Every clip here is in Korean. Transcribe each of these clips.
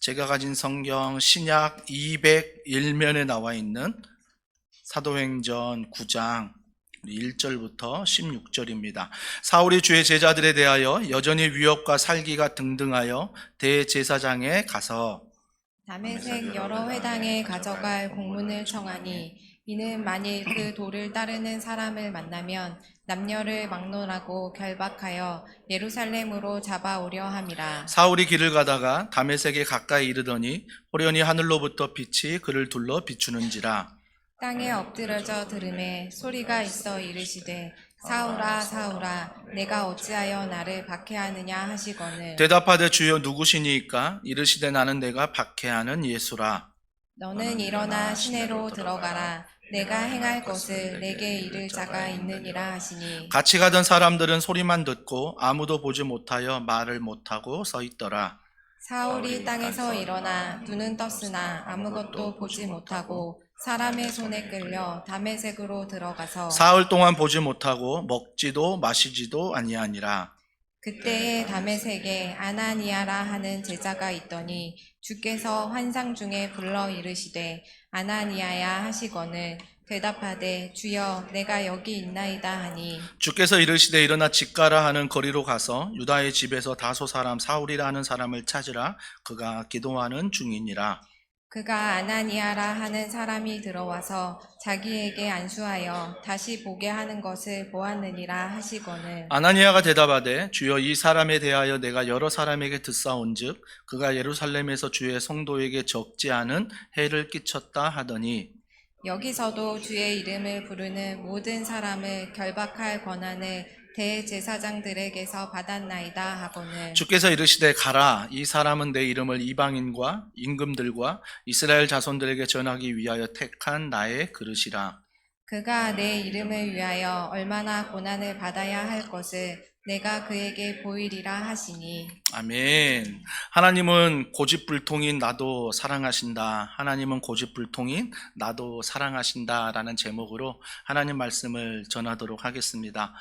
제가 가진 성경 신약 201면에 나와 있는 사도행전 9장 1절부터 16절입니다. 사울이 주의 제자들에 대하여 여전히 위협과 살기가 등등하여 대제사장에 가서 다메섹 여러 회당에 가져갈 공문을 청하니 이는 만일 그 도를 따르는 사람을 만나면 남녀를 막론하고 결박하여 예루살렘으로 잡아오려 함이라. 사울이 길을 가다가 다메섹에 가까이 이르더니 호련히 하늘로부터 빛이 그를 둘러 비추는지라. 땅에 엎드려져 들음에 소리가 있어 이르시되 사울아 사울아 내가 어찌하여 나를 박해하느냐 하시거늘 대답하되 주여 누구시니까? 이르시되 나는 내가 박해하는 예수라. 너는 일어나 시내로 들어가라. 내가 행할 것을 내게 이를 자가 있느니라 하시니 같이 가던 사람들은 소리만 듣고 아무도 보지 못하여 말을 못하고 서 있더라. 사울이 땅에서 일어나 눈은 떴으나 아무것도 보지 못하고 사람의 손에 끌려 다메섹으로 들어가서 사흘 동안 보지 못하고 먹지도 마시지도 아니하니라. 그때에 다메섹에 아나니아라 하는 제자가 있더니 주께서 환상 중에 불러 이르시되 아나니아야 하시거늘 대답하되 주여 내가 여기 있나이다 하니 주께서 이르시되 일어나 집가라 하는 거리로 가서 유다의 집에서 다소 사람 사울이라 하는 사람을 찾으라. 그가 기도하는 중이니라. 그가 아나니아라 하는 사람이 들어와서 자기에게 안수하여 다시 보게 하는 것을 보았느니라 하시거늘 아나니아가 대답하되 주여 이 사람에 대하여 내가 여러 사람에게 듣사온즉 그가 예루살렘에서 주의 성도에게 적지 않은 해를 끼쳤다 하더니 여기서도 주의 이름을 부르는 모든 사람을 결박할 권한을 대제사장들에게서 받았나이다 하거늘 주께서 이르시되 가라. 이 사람은 내 이름을 이방인과 임금들과 이스라엘 자손들에게 전하기 위하여 택한 나의 그릇이라. 그가 내 이름을 위하여 얼마나 고난을 받아야 할 것을 내가 그에게 보이리라 하시니 아멘. 하나님은 고집불통인 나도 사랑하신다. 하나님은 고집불통인 나도 사랑하신다라는 제목으로 하나님 말씀을 전하도록 하겠습니다.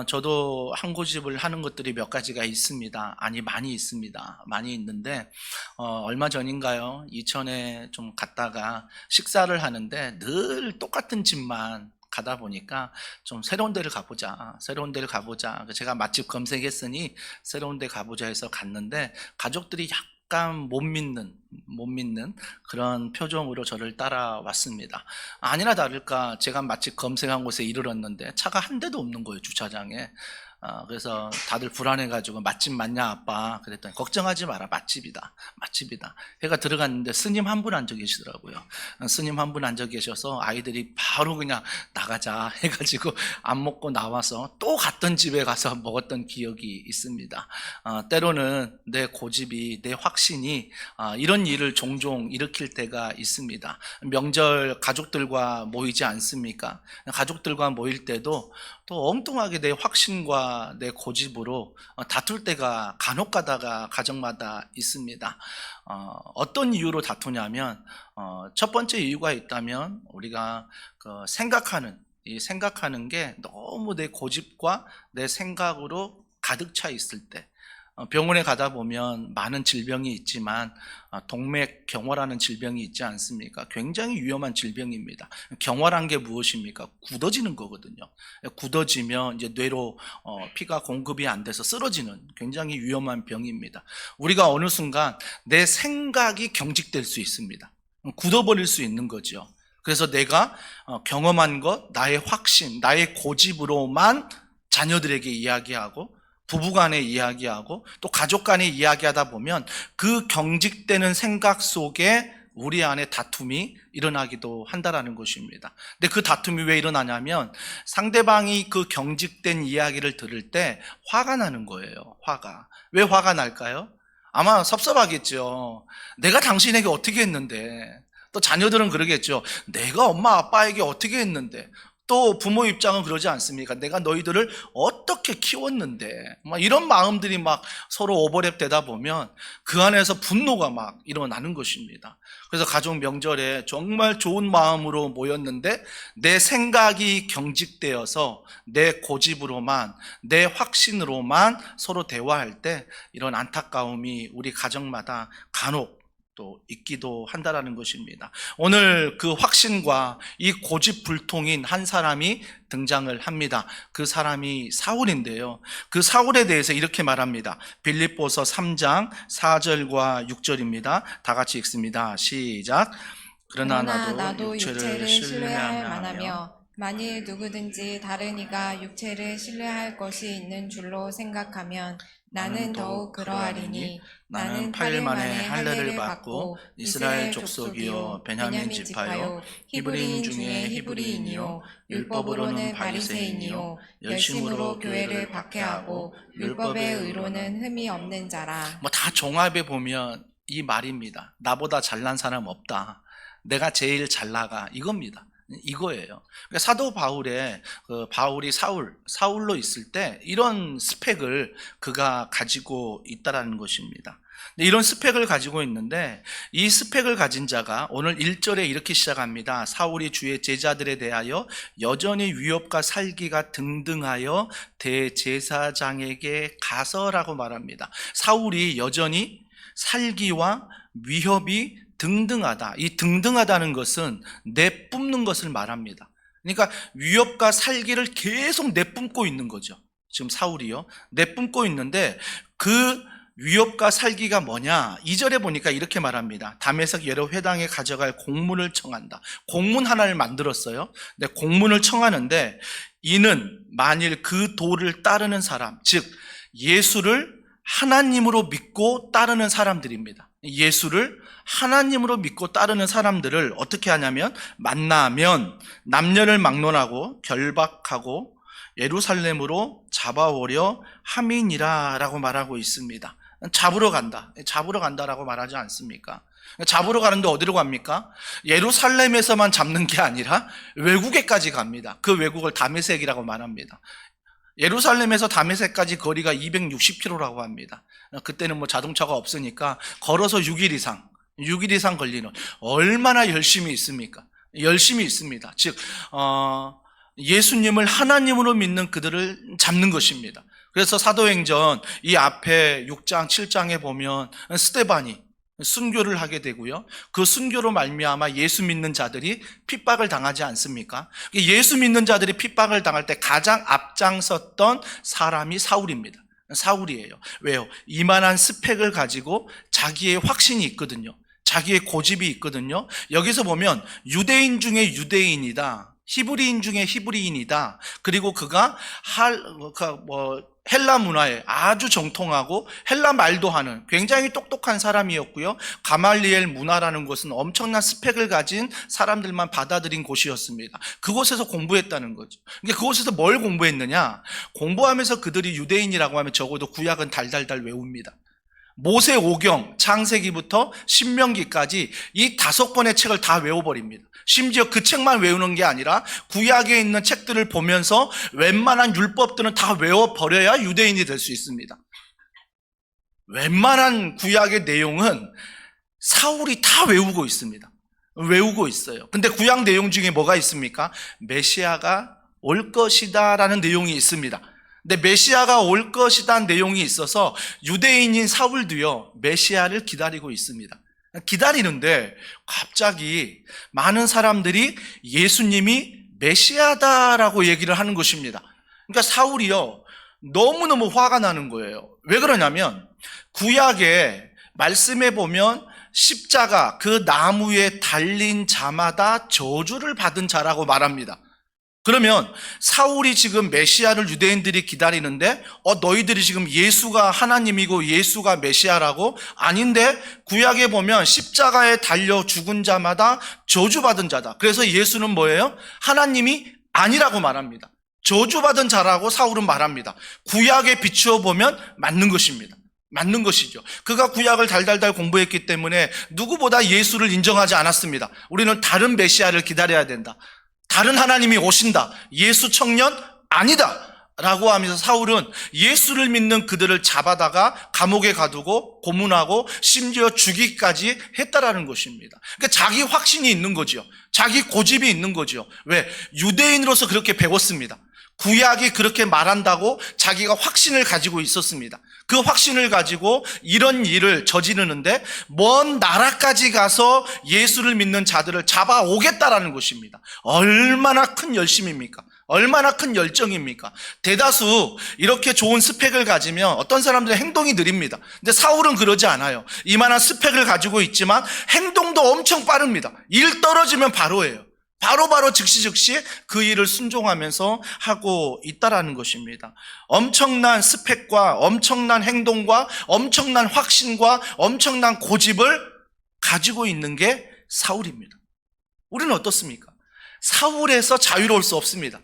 저도 한 고집을 하는 것들이 몇 가지가 있습니다. 아니 많이 있습니다. 많이 있는데 얼마 전인가요? 이천에 좀 갔다가 식사를 하는데 늘 똑같은 집만 가다 보니까 좀 새로운 데를 가보자. 제가 맛집 검색했으니 새로운 데 가보자 해서 갔는데 가족들이 약간 못 믿는 그런 표정으로 저를 따라왔습니다. 아니나 다를까 제가 맛집 검색한 곳에 이르렀는데 차가 한 대도 없는 거예요, 주차장에. 그래서 다들 불안해가지고 맛집 맞냐 아빠 그랬더니 걱정하지 마라 맛집이다 해가 들어갔는데 스님 한 분 앉아 계시더라고요. 스님 한 분 앉아 계셔서 아이들이 바로 그냥 나가자 해가지고 안 먹고 나와서 또 갔던 집에 가서 먹었던 기억이 있습니다. 때로는 내 고집이 내 확신이 이런 일을 종종 일으킬 때가 있습니다. 명절 가족들과 모이지 않습니까? 가족들과 모일 때도 또 엉뚱하게 내 확신과 내 고집으로 다툴 때가 간혹 가다가 가정마다 있습니다. 어떤 이유로 다투냐면 첫 번째 이유가 있다면 우리가 생각하는 게 너무 내 고집과 내 생각으로 가득 차 있을 때 병원에 가다 보면 많은 질병이 있지만 동맥경화라는 질병이 있지 않습니까? 굉장히 위험한 질병입니다. 경화란 게 무엇입니까? 굳어지는 거거든요. 굳어지면 이제 뇌로 피가 공급이 안 돼서 쓰러지는 굉장히 위험한 병입니다. 우리가 어느 순간 내 생각이 경직될 수 있습니다. 굳어버릴 수 있는 거죠. 그래서 내가 경험한 것, 나의 확신, 나의 고집으로만 자녀들에게 이야기하고 부부간에 이야기하고 또 가족간에 이야기하다 보면 그 경직되는 생각 속에 우리 안에 다툼이 일어나기도 한다라는 것입니다. 근데 그 다툼이 왜 일어나냐면 상대방이 그 경직된 이야기를 들을 때 화가 나는 거예요. 왜 화가 날까요? 아마 섭섭하겠죠. 내가 당신에게 어떻게 했는데. 또 자녀들은 그러겠죠. 내가 엄마 아빠에게 어떻게 했는데. 또 부모 입장은 그러지 않습니까? 내가 너희들을 어떻게 키웠는데 막 이런 마음들이 막 서로 오버랩 되다 보면 그 안에서 분노가 막 일어나는 것입니다. 그래서 가족 명절에 정말 좋은 마음으로 모였는데 내 생각이 경직되어서 내 고집으로만 내 확신으로만 서로 대화할 때 이런 안타까움이 우리 가정마다 간혹 또 있기도 한다라는 것입니다. 오늘 그 확신과 이 고집불통인 한 사람이 등장을 합니다. 그 사람이 사울인데요. 그 사울에 대해서 이렇게 말합니다. 빌립보서 3장 4절과 6절입니다. 다 같이 읽습니다. 시작. 그러나 나도 육체를 신뢰할 만하며 만일 누구든지 다른 이가 육체를 신뢰할 것이 있는 줄로 생각하면 나는 더욱 그러하리니 나는 8일 만에 할례를 받고 이스라엘 족속이요 베냐민 지파요 히브리인 중에 히브리인이요 율법으로는 바리새인이요 열심으로 교회를 박해하고 율법의 의로는 흠이 없는 자라. 뭐 다 종합해 보면 이 말입니다. 나보다 잘난 사람 없다. 내가 제일 잘 나가 이겁니다. 이거예요. 그러니까 사도 바울이 사울로 있을 때 이런 스펙을 그가 가지고 있다라는 것입니다. 이런 스펙을 가지고 있는데 이 스펙을 가진 자가 오늘 1절에 이렇게 시작합니다. 사울이 주의 제자들에 대하여 여전히 위협과 살기가 등등하여 대제사장에게 가서라고 말합니다. 사울이 여전히 살기와 위협이 등등하다. 이 등등하다는 것은 내뿜는 것을 말합니다. 그러니까 위협과 살기를 계속 내뿜고 있는 거죠. 지금 사울이요. 내뿜고 있는데 그 위협과 살기가 뭐냐? 2절에 보니까 이렇게 말합니다. 다메섹 여러 회당에 가져갈 공문을 청한다. 공문 하나를 만들었어요. 근데 공문을 청하는데 이는 만일 그 도를 따르는 사람, 즉 예수를 하나님으로 믿고 따르는 사람들입니다. 예수를 하나님으로 믿고 따르는 사람들을 어떻게 하냐면 만나면 남녀를 막론하고 결박하고 예루살렘으로 잡아오려 함이니라 라고 말하고 있습니다. 잡으러 간다라고 말하지 않습니까? 잡으러 가는데 어디로 갑니까? 예루살렘에서만 잡는 게 아니라 외국에까지 갑니다. 그 외국을 다메섹이라고 말합니다. 예루살렘에서 다메섹까지 거리가 260km라고 합니다. 그때는 뭐 자동차가 없으니까 걸어서 6일 이상 걸리는, 얼마나 열심히 있습니까? 열심히 있습니다. 즉 예수님을 하나님으로 믿는 그들을 잡는 것입니다. 그래서 사도행전 이 앞에 6장 7장에 보면 스데반이 순교를 하게 되고요. 그 순교로 말미암아 예수 믿는 자들이 핍박을 당하지 않습니까? 예수 믿는 자들이 핍박을 당할 때 가장 앞장섰던 사람이 사울입니다. 사울이에요. 왜요? 이만한 스펙을 가지고 자기의 확신이 있거든요. 자기의 고집이 있거든요. 여기서 보면 유대인 중에 유대인이다. 히브리인 중에 히브리인이다. 그리고 그가 헬라 문화에 아주 정통하고 헬라 말도 하는 굉장히 똑똑한 사람이었고요. 가말리엘 문화라는 곳은 엄청난 스펙을 가진 사람들만 받아들인 곳이었습니다. 그곳에서 공부했다는 거죠. 그러니까 그곳에서 뭘 공부했느냐? 공부하면서 그들이 유대인이라고 하면 적어도 구약은 달달달 외웁니다. 모세오경, 창세기부터 신명기까지 이 5권의 책을 다 외워버립니다. 심지어 그 책만 외우는 게 아니라 구약에 있는 책들을 보면서 웬만한 율법들은 다 외워버려야 유대인이 될 수 있습니다. 웬만한 구약의 내용은 사울이 다 외우고 있습니다. 외우고 있어요. 근데 구약 내용 중에 뭐가 있습니까? 메시아가 올 것이다 라는 내용이 있습니다. 근데 메시아가 올 것이라는 내용이 있어서 유대인인 사울도요 메시아를 기다리고 있습니다. 기다리는데 갑자기 많은 사람들이 예수님이 메시아다라고 얘기를 하는 것입니다. 그러니까 사울이요 너무너무 화가 나는 거예요. 왜 그러냐면 구약의 말씀에 보면 십자가 그 나무에 달린 자마다 저주를 받은 자라고 말합니다. 그러면 사울이 지금 메시아를 유대인들이 기다리는데 너희들이 지금 예수가 하나님이고 예수가 메시아라고? 아닌데 구약에 보면 십자가에 달려 죽은 자마다 저주받은 자다. 그래서 예수는 뭐예요? 하나님이 아니라고 말합니다. 저주받은 자라고 사울은 말합니다. 구약에 비추어 보면 맞는 것입니다. 맞는 것이죠. 그가 구약을 달달달 공부했기 때문에 누구보다 예수를 인정하지 않았습니다. 우리는 다른 메시아를 기다려야 된다. 다른 하나님이 오신다. 예수 청년 아니다. 라고 하면서 사울은 예수를 믿는 그들을 잡아다가 감옥에 가두고 고문하고 심지어 죽이기까지 했다라는 것입니다. 그러니까 자기 확신이 있는 거죠. 자기 고집이 있는 거죠. 왜? 유대인으로서 그렇게 배웠습니다. 구약이 그렇게 말한다고 자기가 확신을 가지고 있었습니다. 그 확신을 가지고 이런 일을 저지르는데 먼 나라까지 가서 예수를 믿는 자들을 잡아오겠다라는 것입니다. 얼마나 큰 열심입니까? 얼마나 큰 열정입니까? 대다수 이렇게 좋은 스펙을 가지면 어떤 사람들은 행동이 느립니다. 근데 사울은 그러지 않아요. 이만한 스펙을 가지고 있지만 행동도 엄청 빠릅니다. 일 떨어지면 바로 해요. 바로바로 즉시 그 일을 순종하면서 하고 있다라는 것입니다. 엄청난 스펙과 엄청난 행동과 엄청난 확신과 엄청난 고집을 가지고 있는 게 사울입니다. 우리는 어떻습니까? 사울에서 자유로울 수 없습니다.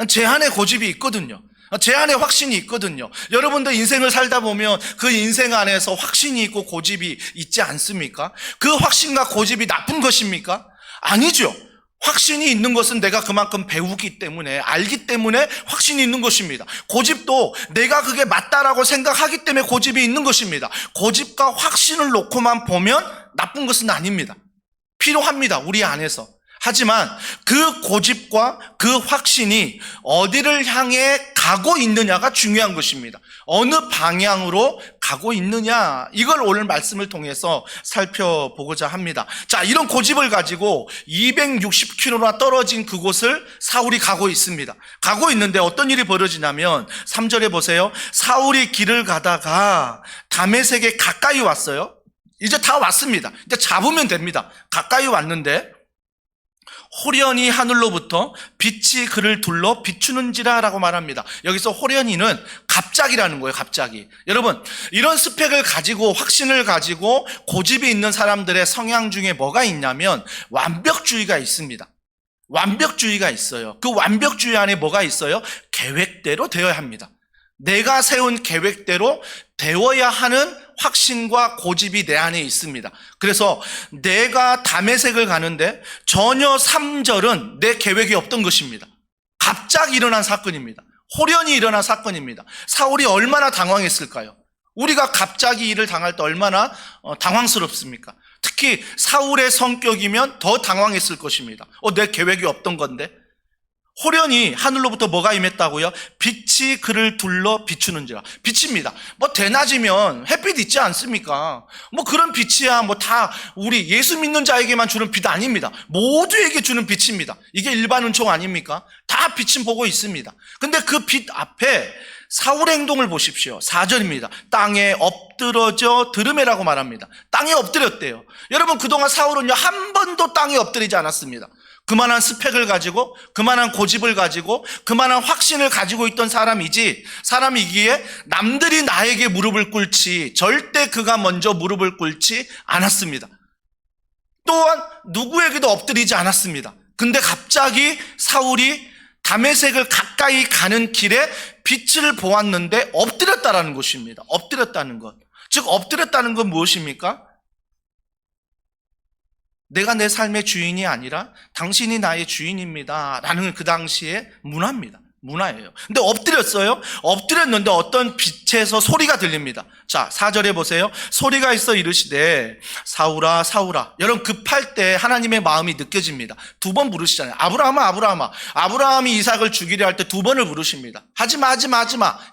제 안에 고집이 있거든요. 제 안에 확신이 있거든요. 여러분들 인생을 살다 보면 그 인생 안에서 확신이 있고 고집이 있지 않습니까? 그 확신과 고집이 나쁜 것입니까? 아니죠. 확신이 있는 것은 내가 그만큼 배우기 때문에, 알기 때문에 확신이 있는 것입니다. 고집도 내가 그게 맞다라고 생각하기 때문에 고집이 있는 것입니다. 고집과 확신을 놓고만 보면 나쁜 것은 아닙니다. 필요합니다, 우리 안에서. 하지만 그 고집과 그 확신이 어디를 향해 가고 있느냐가 중요한 것입니다. 어느 방향으로 가고 있느냐, 이걸 오늘 말씀을 통해서 살펴보고자 합니다. 자, 이런 고집을 가지고 260km나 떨어진 그곳을 사울이 가고 있습니다. 가고 있는데 어떤 일이 벌어지냐면 3절에 보세요. 사울이 길을 가다가 다메섹에 가까이 왔어요. 이제 다 왔습니다. 이제 잡으면 됩니다. 가까이 왔는데 호련히 하늘로부터 빛이 그를 둘러 비추는지라 라고 말합니다. 여기서 호련히는 갑자기라는 거예요. 갑자기. 여러분, 이런 스펙을 가지고 확신을 가지고 고집이 있는 사람들의 성향 중에 뭐가 있냐면 완벽주의가 있습니다. 완벽주의가 있어요. 그 완벽주의 안에 뭐가 있어요? 계획대로 되어야 합니다. 내가 세운 계획대로 되어야 하는 확신과 고집이 내 안에 있습니다. 그래서 내가 다메섹을 가는데 전혀 3절은 내 계획이 없던 것입니다. 갑자기 일어난 사건입니다. 호련히 일어난 사건입니다. 사울이 얼마나 당황했을까요? 우리가 갑자기 일을 당할 때 얼마나 당황스럽습니까? 특히 사울의 성격이면 더 당황했을 것입니다. 내 계획이 없던 건데. 호련히 하늘로부터 뭐가 임했다고요? 빛이 그를 둘러 비추는지라. 빛입니다. 대낮이면 햇빛 있지 않습니까? 그런 빛이야 다 우리 예수 믿는 자에게만 주는 빛 아닙니다. 모두에게 주는 빛입니다. 이게 일반 은총 아닙니까? 다 빛은 보고 있습니다. 근데 그 빛 앞에 사울의 행동을 보십시오. 4절입니다. 땅에 엎드러져 들으매라고 말합니다. 땅에 엎드렸대요. 여러분, 그동안 사울은요 한 번도 땅에 엎드리지 않았습니다. 그만한 스펙을 가지고, 그만한 고집을 가지고, 그만한 확신을 가지고 있던 사람이기에 남들이 나에게 무릎을 꿇지 절대 그가 먼저 무릎을 꿇지 않았습니다. 또한 누구에게도 엎드리지 않았습니다. 근데 갑자기 사울이 다메섹을 가까이 가는 길에 빛을 보았는데 엎드렸다라는 것입니다. 엎드렸다는 것. 즉 엎드렸다는 건 무엇입니까? 내가 내 삶의 주인이 아니라 당신이 나의 주인입니다 라는 그 당시에 문화예요. 근데 엎드렸어요. 엎드렸는데 어떤 빛에서 소리가 들립니다. 자, 4절에 보세요. 소리가 있어 이르시되 사울아 사울아. 여러분, 급할 때 하나님의 마음이 느껴집니다. 2번 부르시잖아요. 아브라함아 아브라함아. 아브라함이 이삭을 죽이려 할 때 2번을 부르십니다. 하지마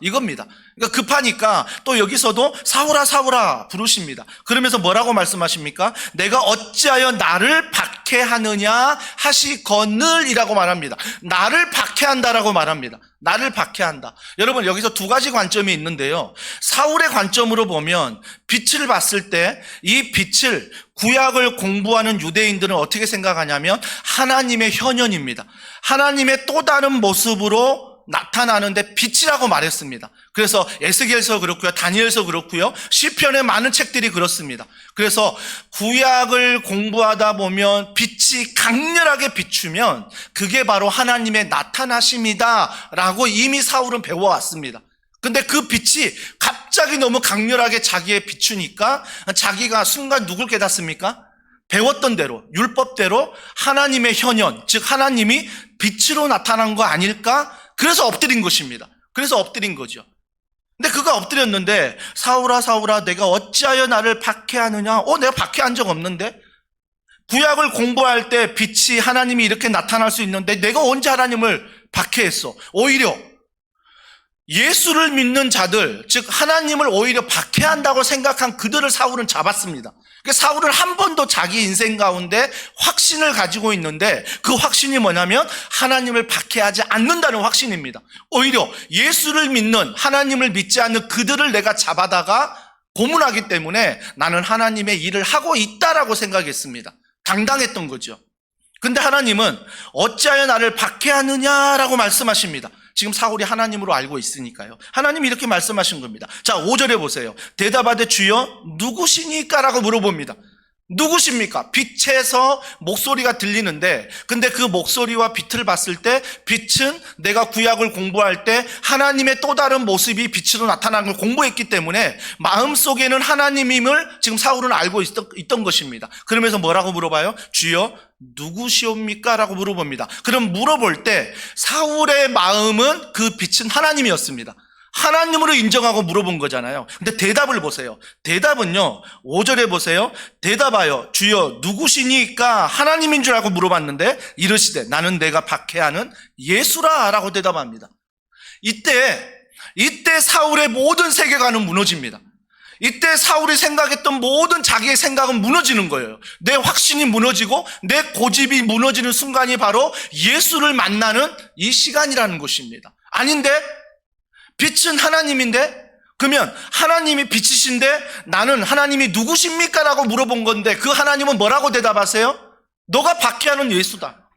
이겁니다. 그러니까 급하니까 또 여기서도 사울아 사울아 부르십니다. 그러면서 뭐라고 말씀하십니까? 내가 어찌하여 나를 박해하느냐 하시거늘이라고 말합니다. 나를 박해한다라고 말합니다. 나를 박해한다. 여러분, 여기서 2가지 관점이 있는데요. 사울의 관점으로 보면 빛을 봤을 때 이 빛을 구약을 공부하는 유대인들은 어떻게 생각하냐면 하나님의 현현입니다. 하나님의 또 다른 모습으로 나타나는데 빛이라고 말했습니다. 그래서 에스겔서 그렇고요, 다니엘서 그렇고요, 시편의 많은 책들이 그렇습니다. 그래서 구약을 공부하다 보면 빛이 강렬하게 비추면 그게 바로 하나님의 나타나심이다 라고 이미 사울은 배워왔습니다. 근데 그 빛이 갑자기 너무 강렬하게 자기에 비추니까 자기가 순간 누굴 깨닫습니까? 배웠던 대로, 율법대로 하나님의 현현, 즉 하나님이 빛으로 나타난 거 아닐까? 그래서 엎드린 것입니다. 그래서 엎드린 거죠. 근데 그가 엎드렸는데 사울아 사울아 내가 어찌하여 나를 박해하느냐? 내가 박해한 적 없는데? 구약을 공부할 때 빛이 하나님이 이렇게 나타날 수 있는데 내가 언제 하나님을 박해했어? 오히려 예수를 믿는 자들, 즉 하나님을 오히려 박해한다고 생각한 그들을 사울은 잡았습니다. 사울은 한 번도 자기 인생 가운데 확신을 가지고 있는데 그 확신이 뭐냐면 하나님을 박해하지 않는다는 확신입니다. 오히려 예수를 믿는, 하나님을 믿지 않는 그들을 내가 잡아다가 고문하기 때문에 나는 하나님의 일을 하고 있다라고 생각했습니다. 당당했던 거죠. 근데 하나님은 어찌하여 나를 박해하느냐라고 말씀하십니다. 지금 사울이 하나님으로 알고 있으니까요. 하나님이 이렇게 말씀하신 겁니다. 자, 5절에 보세요. 대답하되 주여 누구시니까? 라고 물어봅니다. 누구십니까? 빛에서 목소리가 들리는데, 근데 그 목소리와 빛을 봤을 때 빛은 내가 구약을 공부할 때 하나님의 또 다른 모습이 빛으로 나타나는 걸 공부했기 때문에 마음속에는 하나님임을 지금 사울은 알고 있던 것입니다. 그러면서 뭐라고 물어봐요? 주여 누구시옵니까? 라고 물어봅니다. 그럼 물어볼 때 사울의 마음은 그 빛은 하나님이었습니다. 하나님으로 인정하고 물어본 거잖아요. 근데 대답을 보세요. 대답은요, 5절에 보세요. 대답하여 주여 누구시니까? 하나님인 줄 알고 물어봤는데 이르시되 나는 내가 박해하는 예수라 라고 대답합니다. 이때 사울의 모든 세계관은 무너집니다. 이때 사울이 생각했던 모든 자기의 생각은 무너지는 거예요. 내 확신이 무너지고 내 고집이 무너지는 순간이 바로 예수를 만나는 이 시간이라는 것입니다. 아닌데? 빛은 하나님인데? 그러면 하나님이 빛이신데 나는 하나님이 누구십니까? 라고 물어본 건데 그 하나님은 뭐라고 대답하세요? 너가 박해하는 예수다.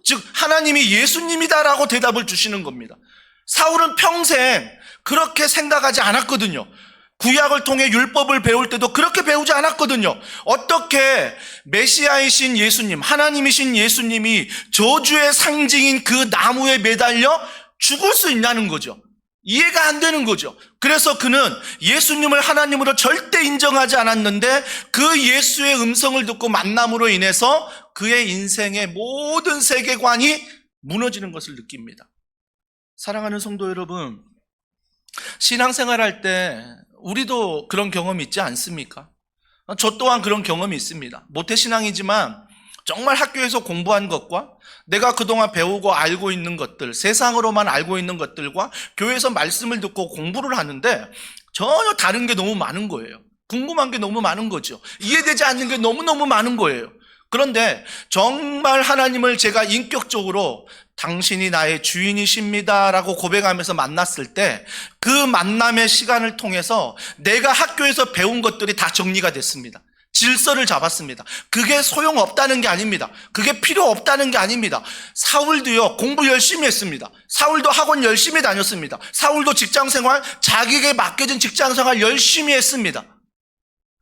즉 하나님이 예수님이다 라고 대답을 주시는 겁니다. 사울은 평생 그렇게 생각하지 않았거든요. 구약을 통해 율법을 배울 때도 그렇게 배우지 않았거든요. 어떻게 메시아이신 예수님, 하나님이신 예수님이 저주의 상징인 그 나무에 매달려 죽을 수 있냐는 거죠. 이해가 안 되는 거죠. 그래서 그는 예수님을 하나님으로 절대 인정하지 않았는데 그 예수의 음성을 듣고 만남으로 인해서 그의 인생의 모든 세계관이 무너지는 것을 느낍니다. 사랑하는 성도 여러분, 신앙생활할 때 우리도 그런 경험이 있지 않습니까? 저 또한 그런 경험이 있습니다. 모태신앙이지만 정말 학교에서 공부한 것과 내가 그동안 배우고 알고 있는 것들, 세상으로만 알고 있는 것들과 교회에서 말씀을 듣고 공부를 하는데 전혀 다른 게 너무 많은 거예요. 궁금한 게 너무 많은 거죠. 이해되지 않는 게 너무너무 많은 거예요. 그런데 정말 하나님을 제가 인격적으로 당신이 나의 주인이십니다 라고 고백하면서 만났을 때 그 만남의 시간을 통해서 내가 학교에서 배운 것들이 다 정리가 됐습니다. 질서를 잡았습니다. 그게 소용없다는 게 아닙니다. 그게 필요 없다는 게 아닙니다. 사울도요, 공부 열심히 했습니다. 사울도 학원 열심히 다녔습니다. 사울도 직장생활, 자기에게 맡겨진 직장생활 열심히 했습니다.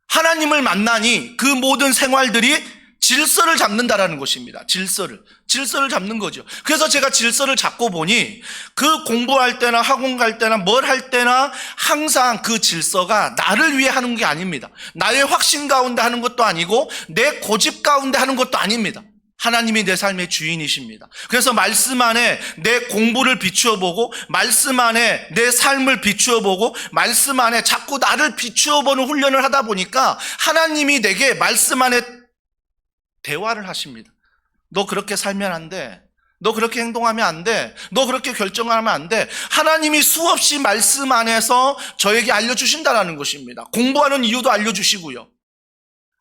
하나님을 만나니 그 모든 생활들이 질서를 잡는다라는 것입니다. 질서를 잡는 거죠. 그래서 제가 질서를 잡고 보니 그 공부할 때나 학원 갈 때나 뭘 할 때나 항상 그 질서가 나를 위해 하는 게 아닙니다. 나의 확신 가운데 하는 것도 아니고 내 고집 가운데 하는 것도 아닙니다. 하나님이 내 삶의 주인이십니다. 그래서 말씀 안에 내 공부를 비추어 보고 말씀 안에 내 삶을 비추어 보고 말씀 안에 자꾸 나를 비추어 보는 훈련을 하다 보니까 하나님이 내게 말씀 안에 대화를 하십니다. 너 그렇게 살면 안 돼. 너 그렇게 행동하면 안 돼. 너 그렇게 결정하면 안 돼. 하나님이 수없이 말씀 안에서 저에게 알려주신다는 것입니다. 공부하는 이유도 알려주시고요.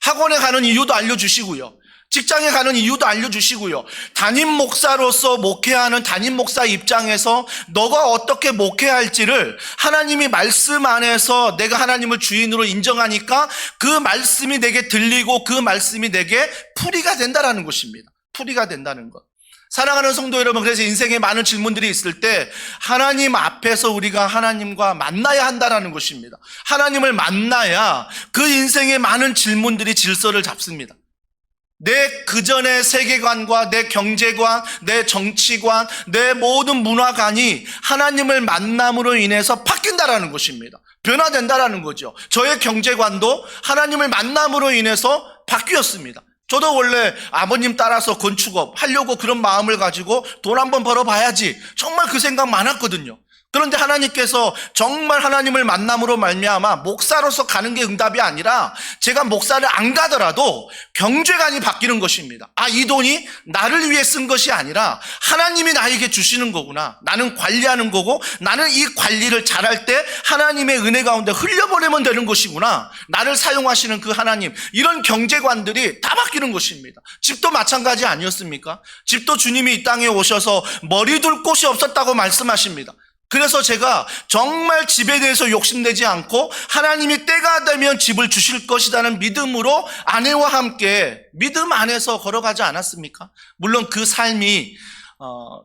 학원에 가는 이유도 알려주시고요. 직장에 가는 이유도 알려주시고요. 담임 목사로서 목회하는 담임 목사 입장에서 너가 어떻게 목회할지를 하나님이 말씀 안에서 내가 하나님을 주인으로 인정하니까 그 말씀이 내게 들리고 그 말씀이 내게 풀이가 된다는 것입니다. 풀이가 된다는 것. 사랑하는 성도 여러분, 그래서 인생에 많은 질문들이 있을 때 하나님 앞에서 우리가 하나님과 만나야 한다는 것입니다. 하나님을 만나야 그 인생의 많은 질문들이 질서를 잡습니다. 내 그전의 세계관과 내 경제관, 내 정치관, 내 모든 문화관이 하나님을 만남으로 인해서 바뀐다라는 것입니다. 변화된다라는 거죠. 저의 경제관도 하나님을 만남으로 인해서 바뀌었습니다. 저도 원래 아버님 따라서 건축업 하려고 그런 마음을 가지고 돈 한번 벌어봐야지 정말 그 생각 많았거든요. 그런데 하나님께서 정말 하나님을 만남으로 말미암아 목사로서 가는 게 응답이 아니라 제가 목사를 안 가더라도 경제관이 바뀌는 것입니다. 아, 이 돈이 나를 위해 쓴 것이 아니라 하나님이 나에게 주시는 거구나. 나는 관리하는 거고 나는 이 관리를 잘할 때 하나님의 은혜 가운데 흘려보내면 되는 것이구나. 나를 사용하시는 그 하나님, 이런 경제관들이 다 바뀌는 것입니다. 집도 마찬가지 아니었습니까? 집도 주님이 이 땅에 오셔서 머리 둘 곳이 없었다고 말씀하십니다. 그래서 제가 정말 집에 대해서 욕심내지 않고 하나님이 때가 되면 집을 주실 것이라는 믿음으로 아내와 함께 믿음 안에서 걸어가지 않았습니까? 물론 그 삶이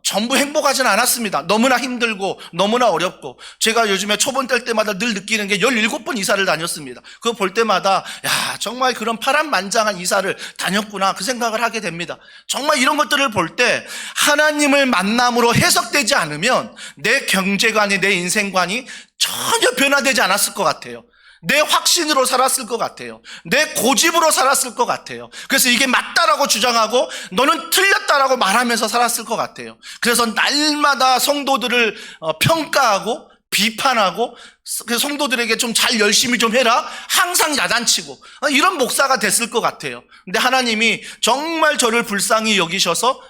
전부 행복하진 않았습니다. 너무나 힘들고 너무나 어렵고, 제가 요즘에 초본 뗄 때마다 늘 느끼는 게 17번 이사를 다녔습니다. 그거 볼 때마다 야, 정말 그런 파란만장한 이사를 다녔구나, 그 생각을 하게 됩니다. 정말 이런 것들을 볼 때 하나님을 만남으로 해석되지 않으면 내 경제관이, 내 인생관이 전혀 변화되지 않았을 것 같아요. 내 확신으로 살았을 것 같아요. 내 고집으로 살았을 것 같아요. 그래서 이게 맞다라고 주장하고 너는 틀렸다라고 말하면서 살았을 것 같아요. 그래서 날마다 성도들을 평가하고 비판하고, 그 성도들에게 좀 잘 열심히 좀 해라, 항상 야단치고, 이런 목사가 됐을 것 같아요. 근데 하나님이 정말 저를 불쌍히 여기셔서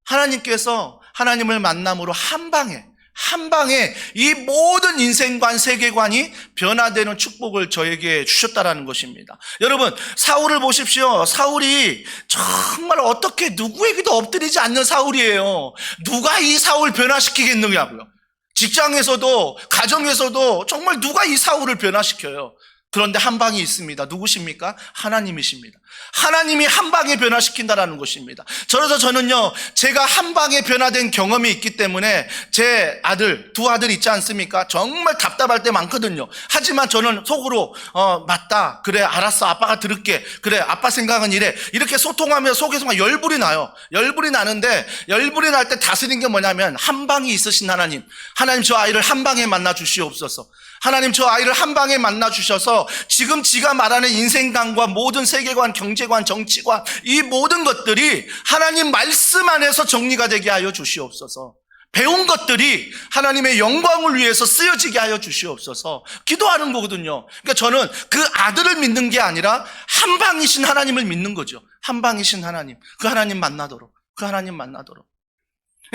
하나님께서 하나님을 만남으로 한 방에 이 모든 인생관, 세계관이 변화되는 축복을 저에게 주셨다라는 것입니다. 여러분, 사울을 보십시오. 사울이 정말 어떻게 누구에게도 엎드리지 않는 사울이에요. 누가 이 사울 변화시키겠느냐고요. 직장에서도 가정에서도 정말 누가 이 사울을 변화시켜요. 그런데 한 방이 있습니다. 누구십니까? 하나님이십니다. 하나님이 한 방에 변화시킨다라는 것입니다. 그래서 저는요, 제가 한 방에 변화된 경험이 있기 때문에 제 아들, 두 아들 있지 않습니까? 정말 답답할 때 많거든요. 하지만 저는 속으로 맞다, 그래, 알았어, 아빠가 들을게, 그래, 아빠 생각은 이래, 이렇게 소통하면 속에서 막 열불이 나요. 열불이 나는데, 열불이 날 때 다스린 게 뭐냐면 한 방이 있으신 하나님, 저 아이를 한 방에 만나 주시옵소서. 하나님, 저 아이를 한 방에 만나 주셔서 지금 지가 말하는 인생관과 모든 세계관, 경제관, 정치관, 이 모든 것들이 하나님 말씀 안에서 정리가 되게 하여 주시옵소서. 배운 것들이 하나님의 영광을 위해서 쓰여지게 하여 주시옵소서. 기도하는 거거든요. 그러니까 저는 그 아들을 믿는 게 아니라 한 방이신 하나님을 믿는 거죠. 한 방이신 하나님, 그 하나님 만나도록.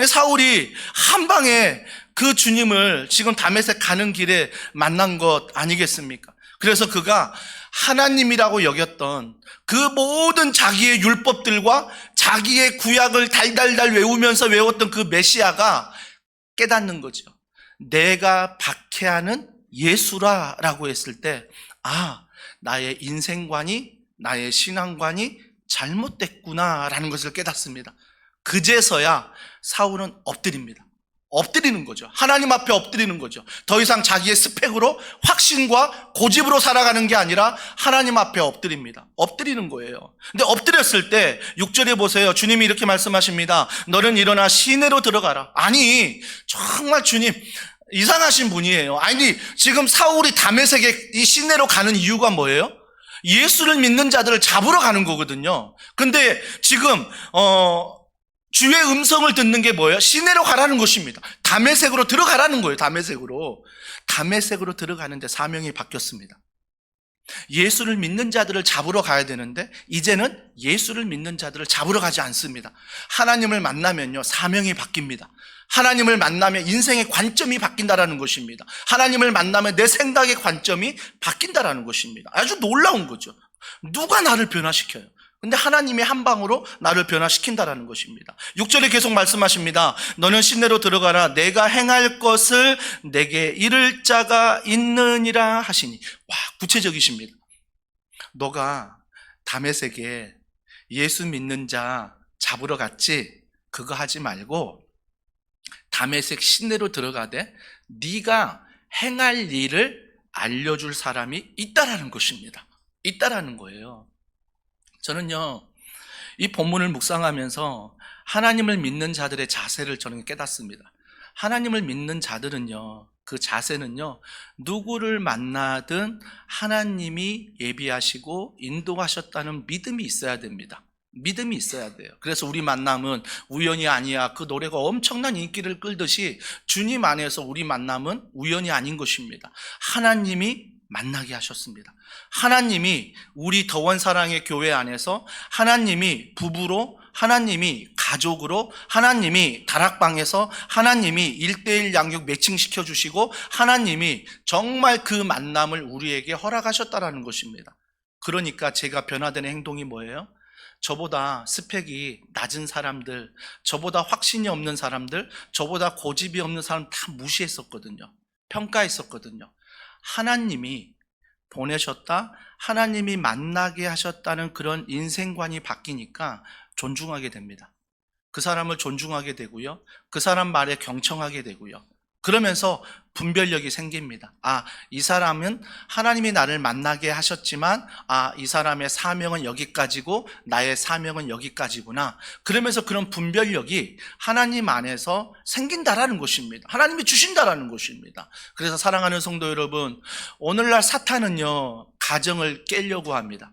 사울이 한 방에 그 주님을 지금 다메섹 가는 길에 만난 것 아니겠습니까? 그래서 그가 하나님이라고 여겼던 그 모든 자기의 율법들과 자기의 구약을 달달달 외우면서 외웠던 그 메시아가 깨닫는 거죠. 내가 박해하는 예수라라고 했을 때, 아, 나의 인생관이, 나의 신앙관이 잘못됐구나라는 것을 깨닫습니다. 그제서야 사울은 엎드리는 거죠. 하나님 앞에 엎드리는 거죠. 더 이상 자기의 스펙으로, 확신과 고집으로 살아가는 게 아니라 하나님 앞에 엎드리는 거예요. 근데 엎드렸을 때 6절에 보세요. 주님이 이렇게 말씀하십니다. 너는 일어나 시내로 들어가라. 아니, 정말 주님 이상하신 분이에요. 아니, 지금 사울이 다메섹에 이 시내로 가는 이유가 뭐예요? 예수를 믿는 자들을 잡으러 가는 거거든요. 근데 지금 주의 음성을 듣는 게 뭐예요? 시내로 가라는 것입니다. 다메섹으로 들어가라는 거예요. 다메섹으로 들어가는데 사명이 바뀌었습니다. 예수를 믿는 자들을 잡으러 가야 되는데 이제는 예수를 믿는 자들을 잡으러 가지 않습니다. 하나님을 만나면요, 사명이 바뀝니다. 하나님을 만나면 인생의 관점이 바뀐다라는 것입니다. 하나님을 만나면 내 생각의 관점이 바뀐다라는 것입니다. 아주 놀라운 거죠. 누가 나를 변화시켜요? 근데 하나님이 한 방으로 나를 변화시킨다라는 것입니다. 6절에 계속 말씀하십니다. 너는 시내로 들어가라. 내가 행할 것을 내게 이를 자가 있느니라 하시니. 와, 구체적이십니다. 너가 다메섹에 예수 믿는 자 잡으러 갔지? 그거 하지 말고 다메섹 시내로 들어가되 네가 행할 일을 알려줄 사람이 있다라는 것입니다. 있다라는 거예요. 저는요, 이 본문을 묵상하면서 하나님을 믿는 자들의 자세를 저는 깨닫습니다. 하나님을 믿는 자들은요, 그 자세는요, 누구를 만나든 하나님이 예비하시고 인도하셨다는 믿음이 있어야 됩니다. 믿음이 있어야 돼요. 그래서 우리 만남은 우연이 아니야. 그 노래가 엄청난 인기를 끌듯이 주님 안에서 우리 만남은 우연이 아닌 것입니다. 하나님이 만나게 하셨습니다. 하나님이 우리 더원 사랑의 교회 안에서 하나님이 부부로, 하나님이 가족으로, 하나님이 다락방에서 하나님이 1:1 양육 매칭시켜 주시고 하나님이 정말 그 만남을 우리에게 허락하셨다라는 것입니다. 그러니까 제가 변화되는 행동이 뭐예요? 저보다 스펙이 낮은 사람들, 저보다 확신이 없는 사람들, 저보다 고집이 없는 사람 다 무시했었거든요. 평가했었거든요. 하나님이 보내셨다, 하나님이 만나게 하셨다는 그런 인생관이 바뀌니까 존중하게 됩니다. 그 사람을 존중하게 되고요. 그 사람 말에 경청하게 되고요. 그러면서 분별력이 생깁니다. 이 사람은 하나님이 나를 만나게 하셨지만 이 사람의 사명은 여기까지고 나의 사명은 여기까지구나. 그러면서 그런 분별력이 하나님 안에서 생긴다라는 것입니다. 하나님이 주신다라는 것입니다. 그래서 사랑하는 성도 여러분, 오늘날 사탄은요, 가정을 깨려고 합니다.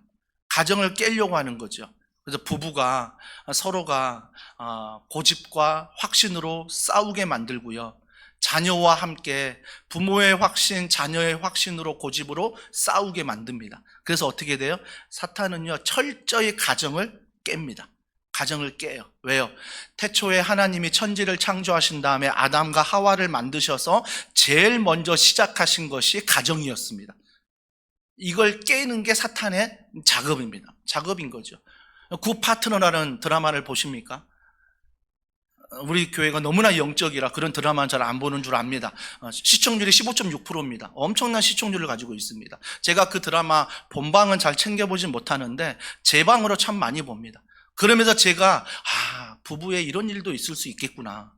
가정을 깨려고 하는 거죠. 그래서 부부가 서로가 고집과 확신으로 싸우게 만들고요. 자녀와 함께 부모의 확신, 자녀의 확신으로 고집으로 싸우게 만듭니다. 그래서 어떻게 돼요? 사탄은요, 철저히 가정을 깹니다. 가정을 깨요. 왜요? 태초에 하나님이 천지를 창조하신 다음에 아담과 하와를 만드셔서 제일 먼저 시작하신 것이 가정이었습니다. 이걸 깨는 게 사탄의 작업입니다. 작업인 거죠. 구 파트너라는 드라마를 보십니까? 우리 교회가 너무나 영적이라 그런 드라마는 잘 안 보는 줄 압니다. 시청률이 15.6%입니다. 엄청난 시청률을 가지고 있습니다. 제가 그 드라마 본방은 잘 챙겨보진 못하는데 제 방으로 참 많이 봅니다. 그러면서 제가 부부에 이런 일도 있을 수 있겠구나.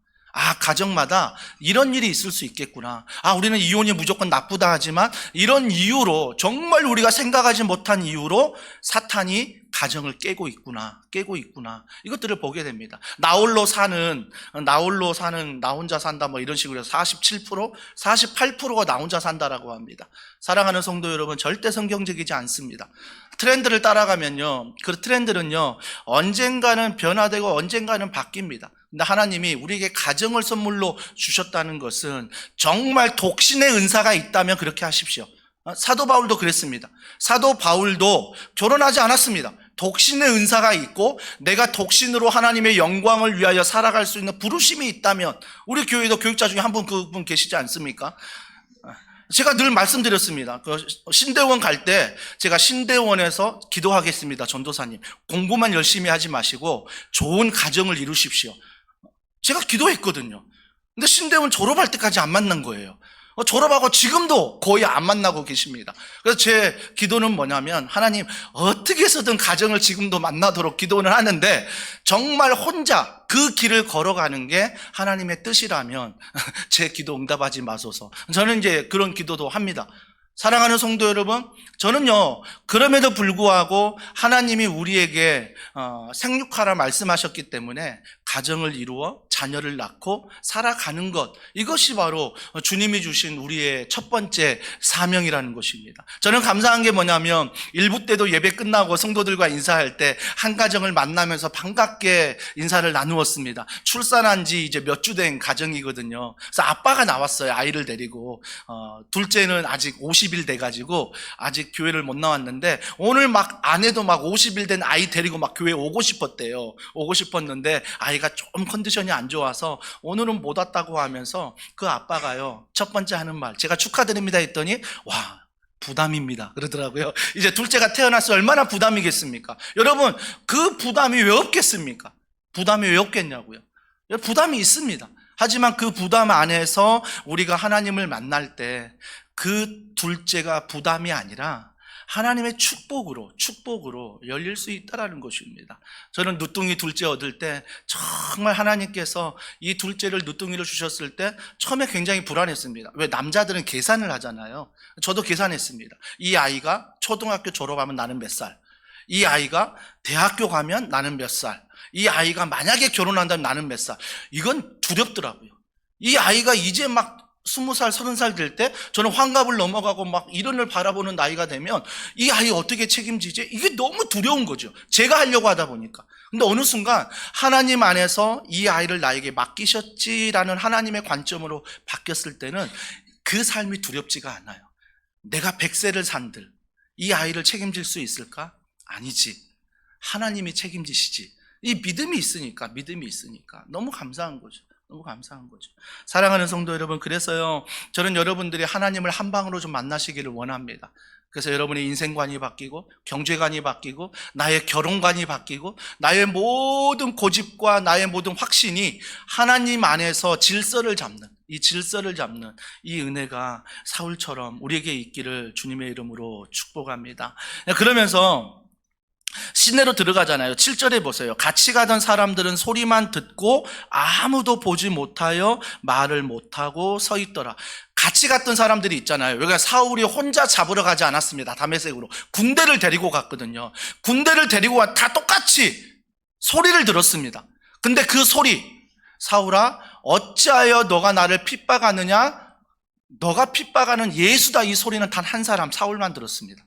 가정마다 이런 일이 있을 수 있겠구나. 우리는 이혼이 무조건 나쁘다 하지만 이런 이유로, 정말 우리가 생각하지 못한 이유로 사탄이 가정을 깨고 있구나. 이것들을 보게 됩니다. 나 혼자 산다 뭐 이런 식으로 해서 47%, 48%가 나 혼자 산다라고 합니다. 사랑하는 성도 여러분, 절대 성경적이지 않습니다. 트렌드를 따라가면요, 그 트렌드는요, 언젠가는 변화되고 언젠가는 바뀝니다. 근데 하나님이 우리에게 가정을 선물로 주셨다는 것은 정말 독신의 은사가 있다면 그렇게 하십시오. 사도 바울도 그랬습니다. 사도 바울도 결혼하지 않았습니다. 독신의 은사가 있고 내가 독신으로 하나님의 영광을 위하여 살아갈 수 있는 부르심이 있다면, 우리 교회도 교육자 중에 한 분, 그분 계시지 않습니까? 제가 늘 말씀드렸습니다. 신대원 갈 때 제가 신대원에서 기도하겠습니다. 전도사님, 공부만 열심히 하지 마시고 좋은 가정을 이루십시오. 제가 기도했거든요. 근데 신대원 졸업할 때까지 안 만난 거예요. 졸업하고 지금도 거의 안 만나고 계십니다. 그래서 제 기도는 뭐냐면, 하나님 어떻게 해서든 가정을 지금도 만나도록 기도는 하는데 정말 혼자 그 길을 걸어가는 게 하나님의 뜻이라면 제 기도 응답하지 마소서. 저는 이제 그런 기도도 합니다. 사랑하는 성도 여러분, 저는요, 그럼에도 불구하고 하나님이 우리에게 생육하라 말씀하셨기 때문에 가정을 이루어 자녀를 낳고 살아가는 것, 이것이 바로 주님이 주신 우리의 첫 번째 사명이라는 것입니다. 저는 감사한 게 뭐냐면, 일부 때도 예배 끝나고 성도들과 인사할 때 한 가정을 만나면서 반갑게 인사를 나누었습니다. 출산한 지 이제 몇 주 된 가정이거든요. 그래서 아빠가 나왔어요, 아이를 데리고. 둘째는 아직 50일 돼가지고 아직 교회를 못 나왔는데, 오늘 막 아내도 막 50일 된 아이 데리고 막 교회 오고 싶었대요. 오고 싶었는데 아이가 좀 컨디션이 안 좋아서 오늘은 못 왔다고 하면서 그 아빠가요, 첫 번째 하는 말, 제가 축하드립니다 했더니 부담입니다 그러더라고요. 이제 둘째가 태어나서 얼마나 부담이겠습니까? 여러분, 그 부담이 왜 없겠습니까? 부담이 왜 없겠냐고요? 부담이 있습니다. 하지만 그 부담 안에서 우리가 하나님을 만날 때 그 둘째가 부담이 아니라 하나님의 축복으로 열릴 수 있다라는 것입니다. 저는 누뚱이 둘째 얻을 때 정말 하나님께서 이 둘째를 누뚱이를 주셨을 때 처음에 굉장히 불안했습니다. 왜? 남자들은 계산을 하잖아요. 저도 계산했습니다. 이 아이가 초등학교 졸업하면 나는 몇 살, 이 아이가 대학교 가면 나는 몇 살, 이 아이가 만약에 결혼한다면 나는 몇 살. 이건 두렵더라고요. 이 아이가 이제 막 20살, 30살 될 때 저는 환갑을 넘어가고 막 이른을 바라보는 나이가 되면 이 아이 어떻게 책임지지? 이게 너무 두려운 거죠. 제가 하려고 하다 보니까. 근데 어느 순간 하나님 안에서 이 아이를 나에게 맡기셨지라는 하나님의 관점으로 바뀌었을 때는 그 삶이 두렵지가 않아요. 내가 100세를 산들 이 아이를 책임질 수 있을까? 아니지. 하나님이 책임지시지. 이 믿음이 있으니까 너무 감사한 거죠. 너무 감사한 거죠. 사랑하는 성도 여러분, 그래서요 저는 여러분들이 하나님을 한 방으로 좀 만나시기를 원합니다. 그래서 여러분의 인생관이 바뀌고 경제관이 바뀌고 나의 결혼관이 바뀌고 나의 모든 고집과 나의 모든 확신이 하나님 안에서 질서를 잡는 이 은혜가 사울처럼 우리에게 있기를 주님의 이름으로 축복합니다. 그러면서 시내로 들어가잖아요. 7절에 보세요. 같이 가던 사람들은 소리만 듣고 아무도 보지 못하여 말을 못하고 서 있더라. 같이 갔던 사람들이 있잖아요. 여기가 사울이 혼자 잡으러 가지 않았습니다. 다메섹으로 군대를 데리고 갔거든요. 군대를 데리고 다 똑같이 소리를 들었습니다. 근데 그 소리, 사울아 어찌하여 너가 나를 핍박하느냐? 너가 핍박하는 예수다. 이 소리는 단 한 사람, 사울만 들었습니다.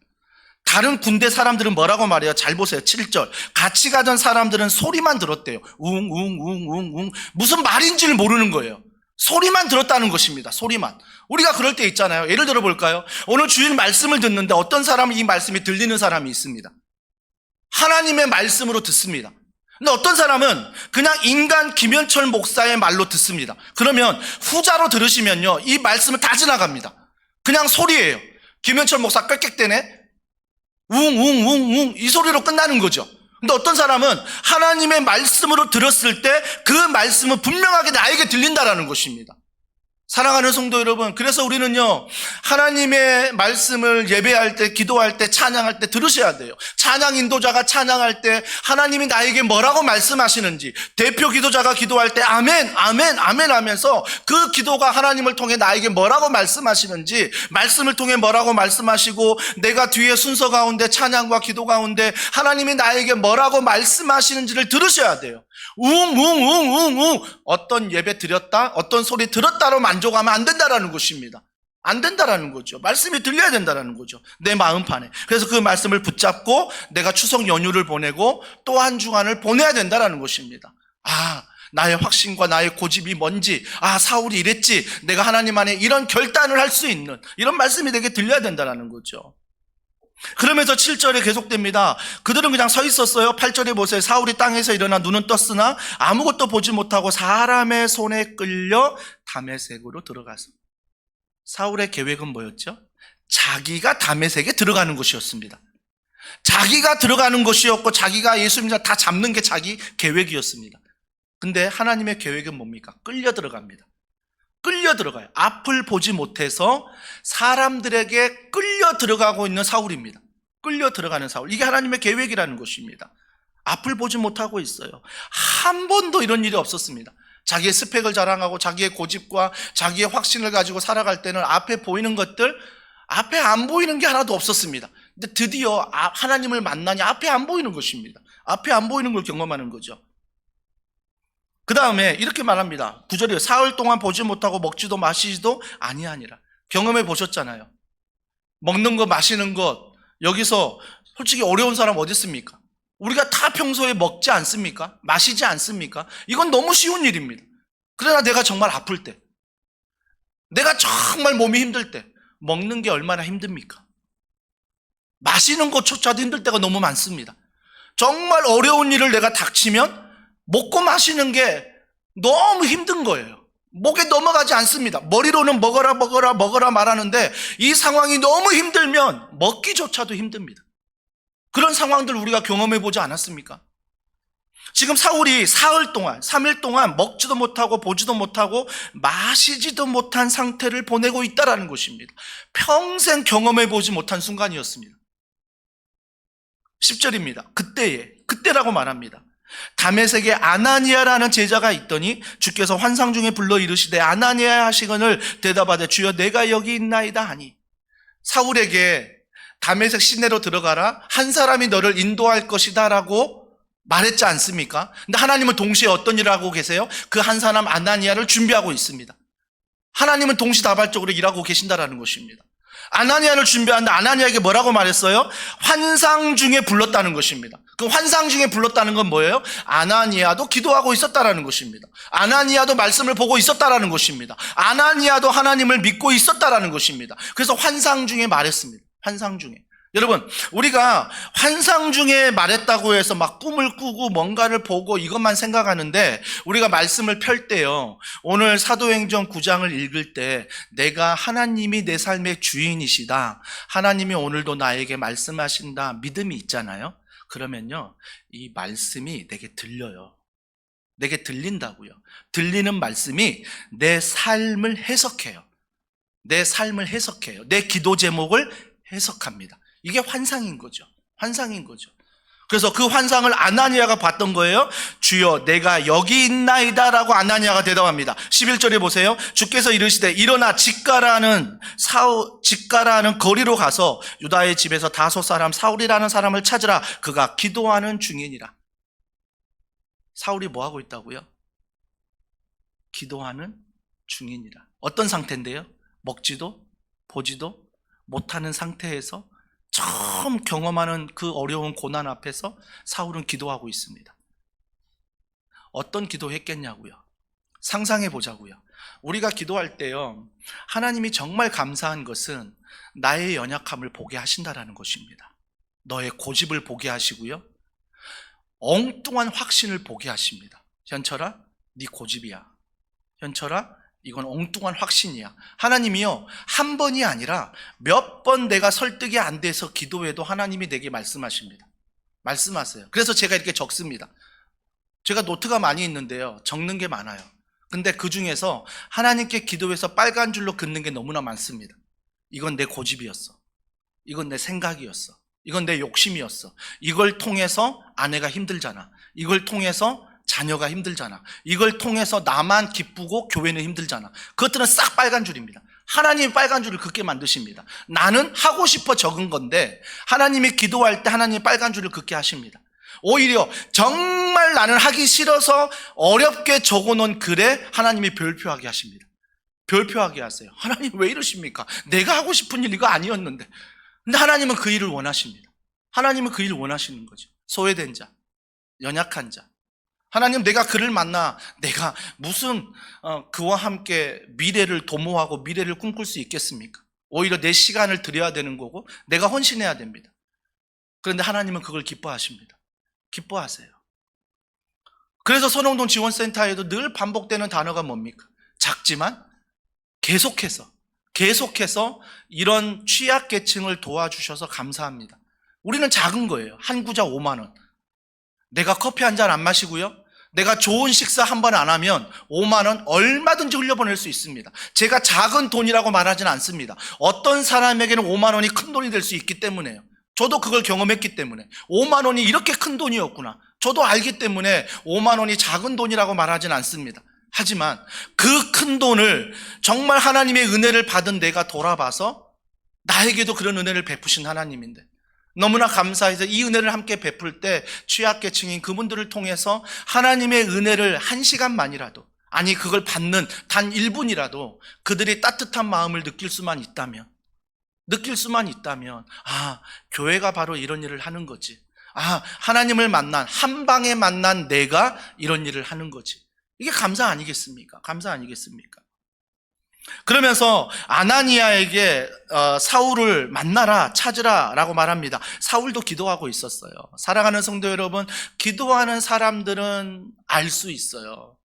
다른 군대 사람들은 뭐라고 말해요? 잘 보세요. 7절. 같이 가던 사람들은 소리만 들었대요. 웅웅웅웅웅. 무슨 말인지를 모르는 거예요. 소리만 들었다는 것입니다. 소리만. 우리가 그럴 때 있잖아요. 예를 들어 볼까요? 오늘 주일 말씀을 듣는데 어떤 사람은 이 말씀이 들리는 사람이 있습니다. 하나님의 말씀으로 듣습니다. 근데 어떤 사람은 그냥 인간 김현철 목사의 말로 듣습니다. 그러면 후자로 들으시면요, 이 말씀은 다 지나갑니다. 그냥 소리예요. 김현철 목사 꽥꽥대네. 웅웅웅웅 이 소리로 끝나는 거죠. 근데 어떤 사람은 하나님의 말씀으로 들었을 때 그 말씀은 분명하게 나에게 들린다라는 것입니다. 사랑하는 성도 여러분, 그래서 우리는요 하나님의 말씀을 예배할 때, 기도할 때, 찬양할 때 들으셔야 돼요. 찬양 인도자가 찬양할 때 하나님이 나에게 뭐라고 말씀하시는지, 대표 기도자가 기도할 때 아멘 아멘 아멘 하면서 그 기도가 하나님을 통해 나에게 뭐라고 말씀하시는지, 말씀을 통해 뭐라고 말씀하시고 내가 뒤에 순서 가운데 찬양과 기도 가운데 하나님이 나에게 뭐라고 말씀하시는지를 들으셔야 돼요. 웅웅웅웅웅 어떤 예배 드렸다, 어떤 소리 들었다로 만족하면 안 된다라는 것입니다. 안 된다라는 거죠. 말씀이 들려야 된다라는 거죠. 내 마음판에. 그래서 그 말씀을 붙잡고 내가 추석 연휴를 보내고 또 한 주간을 보내야 된다라는 것입니다. 나의 확신과 나의 고집이 뭔지, 사울이 이랬지, 내가 하나님 안에 이런 결단을 할 수 있는 이런 말씀이 내게 들려야 된다라는 거죠. 그러면서 7절에 계속됩니다. 그들은 그냥 서 있었어요. 8절에 보세요. 사울이 땅에서 일어나 눈은 떴으나 아무것도 보지 못하고 사람의 손에 끌려 다메섹으로 들어가서. 사울의 계획은 뭐였죠? 자기가 다메섹에 들어가는 것이었습니다. 자기가 들어가는 것이었고 자기가 예수님을 다 잡는 게 자기 계획이었습니다. 근데 하나님의 계획은 뭡니까? 끌려 들어갑니다. 끌려 들어가요. 앞을 보지 못해서 사람들에게 끌려 들어가고 있는 사울입니다. 끌려 들어가는 사울. 이게 하나님의 계획이라는 것입니다. 앞을 보지 못하고 있어요. 한 번도 이런 일이 없었습니다. 자기의 스펙을 자랑하고 자기의 고집과 자기의 확신을 가지고 살아갈 때는 앞에 보이는 것들, 앞에 안 보이는 게 하나도 없었습니다. 근데 드디어 하나님을 만나니 앞에 안 보이는 것입니다. 앞에 안 보이는 걸 경험하는 거죠. 그 다음에 이렇게 말합니다. 9절이에요. 사흘 동안 보지 못하고 먹지도 마시지도 아니하니라. 경험해 보셨잖아요. 먹는 것, 마시는 것, 여기서 솔직히 어려운 사람 어디 있습니까? 우리가 다 평소에 먹지 않습니까? 마시지 않습니까? 이건 너무 쉬운 일입니다. 그러나 내가 정말 아플 때, 내가 정말 몸이 힘들 때 먹는 게 얼마나 힘듭니까? 마시는 것조차도 힘들 때가 너무 많습니다. 정말 어려운 일을 내가 닥치면 먹고 마시는 게 너무 힘든 거예요. 목에 넘어가지 않습니다. 머리로는 먹어라 먹어라 먹어라 말하는데 이 상황이 너무 힘들면 먹기조차도 힘듭니다. 그런 상황들 우리가 경험해 보지 않았습니까? 지금 사울이 사흘 동안, 3일 동안 먹지도 못하고 보지도 못하고 마시지도 못한 상태를 보내고 있다는 것입니다. 평생 경험해 보지 못한 순간이었습니다. 10절입니다. 그때라고 말합니다. 다메섹에 아나니아라는 제자가 있더니 주께서 환상 중에 불러 이르시되 아나니아 하시거늘 대답하되 주여 내가 여기 있나이다 하니. 사울에게 다메섹 시내로 들어가라, 한 사람이 너를 인도할 것이다 라고 말했지 않습니까? 근데 하나님은 동시에 어떤 일을 하고 계세요? 그 한 사람 아나니아를 준비하고 있습니다. 하나님은 동시다발적으로 일하고 계신다라는 것입니다. 아나니아를 준비하는데 아나니아에게 뭐라고 말했어요? 환상 중에 불렀다는 것입니다. 그 환상 중에 불렀다는 건 뭐예요? 아나니아도 기도하고 있었다라는 것입니다. 아나니아도 말씀을 보고 있었다라는 것입니다. 아나니아도 하나님을 믿고 있었다라는 것입니다. 그래서 환상 중에 말했습니다. 환상 중에. 여러분, 우리가 환상 중에 말했다고 해서 막 꿈을 꾸고 뭔가를 보고 이것만 생각하는데, 우리가 말씀을 펼 때요, 오늘 사도행전 9장을 읽을 때 내가 하나님이 내 삶의 주인이시다, 하나님이 오늘도 나에게 말씀하신다 믿음이 있잖아요. 그러면요, 이 말씀이 내게 들려요. 내게 들린다고요. 들리는 말씀이 내 삶을 해석해요. 내 삶을 해석해요. 내 기도 제목을 해석합니다. 이게 환상인 거죠. 환상인 거죠. 그래서 그 환상을 아나니아가 봤던 거예요. 주여, 내가 여기 있나이다 라고 아나니아가 대답합니다. 11절에 보세요. 주께서 이르시되 일어나 직가라는 거리로 가서 유다의 집에서 다소 사람 사울이라는 사람을 찾으라. 그가 기도하는 중이니라. 사울이 뭐 하고 있다고요? 기도하는 중이니라. 어떤 상태인데요? 먹지도 보지도 못하는 상태에서 처음 경험하는 그 어려운 고난 앞에서 사울은 기도하고 있습니다. 어떤 기도했겠냐고요? 상상해 보자고요. 우리가 기도할 때요, 하나님이 정말 감사한 것은 나의 연약함을 보게 하신다라는 것입니다. 너의 고집을 보게 하시고요, 엉뚱한 확신을 보게 하십니다. 현철아, 네 고집이야. 현철아, 이건 엉뚱한 확신이야. 하나님이요, 한 번이 아니라 몇 번 내가 설득이 안 돼서 기도해도 하나님이 내게 말씀하십니다. 말씀하세요. 그래서 제가 이렇게 적습니다. 제가 노트가 많이 있는데요, 적는 게 많아요. 근데 그 중에서 하나님께 기도해서 빨간 줄로 긋는 게 너무나 많습니다. 이건 내 고집이었어. 이건 내 생각이었어. 이건 내 욕심이었어. 이걸 통해서 아내가 힘들잖아. 이걸 통해서 자녀가 힘들잖아. 이걸 통해서 나만 기쁘고 교회는 힘들잖아. 그것들은 싹 빨간 줄입니다. 하나님이 빨간 줄을 긋게 만드십니다. 나는 하고 싶어 적은 건데 하나님이 기도할 때 하나님이 빨간 줄을 긋게 하십니다. 오히려 정말 나는 하기 싫어서 어렵게 적어놓은 글에 하나님이 별표하게 하십니다. 별표하게 하세요. 하나님 왜 이러십니까? 내가 하고 싶은 일 이거 아니었는데. 근데 하나님은 그 일을 원하십니다. 하나님은 그 일을 원하시는 거죠. 소외된 자, 연약한 자. 하나님, 내가 그를 만나 내가 무슨 그와 함께 미래를 도모하고 미래를 꿈꿀 수 있겠습니까? 오히려 내 시간을 드려야 되는 거고 내가 헌신해야 됩니다. 그런데 하나님은 그걸 기뻐하십니다. 기뻐하세요. 그래서 선홍동 지원센터에도 늘 반복되는 단어가 뭡니까? 작지만 계속해서 이런 취약계층을 도와주셔서 감사합니다. 우리는 작은 거예요. 한 구자 5만 원. 내가 커피 한 잔 안 마시고요, 내가 좋은 식사 한 번 안 하면 5만 원 얼마든지 흘려보낼 수 있습니다. 제가 작은 돈이라고 말하지는 않습니다. 어떤 사람에게는 5만 원이 큰 돈이 될 수 있기 때문에요. 저도 그걸 경험했기 때문에 5만 원이 이렇게 큰 돈이었구나, 저도 알기 때문에 5만 원이 작은 돈이라고 말하지는 않습니다. 하지만 그 큰 돈을 정말 하나님의 은혜를 받은 내가 돌아봐서 나에게도 그런 은혜를 베푸신 하나님인데 너무나 감사해서 이 은혜를 함께 베풀 때 취약계층인 그분들을 통해서 하나님의 은혜를 한 시간만이라도, 아니 그걸 받는 단 1분이라도 그들이 따뜻한 마음을 느낄 수만 있다면, 아, 교회가 바로 이런 일을 하는 거지. 아, 하나님을 만난, 한 방에 만난 내가 이런 일을 하는 거지. 이게 감사 아니겠습니까? 감사 아니겠습니까? 그러면서 아나니아에게 사울을 만나라, 찾으라 라고 말합니다. 사울도 기도하고 있었어요. 사랑하는 성도 여러분, 기도하는 사람들은 알 수 있어요.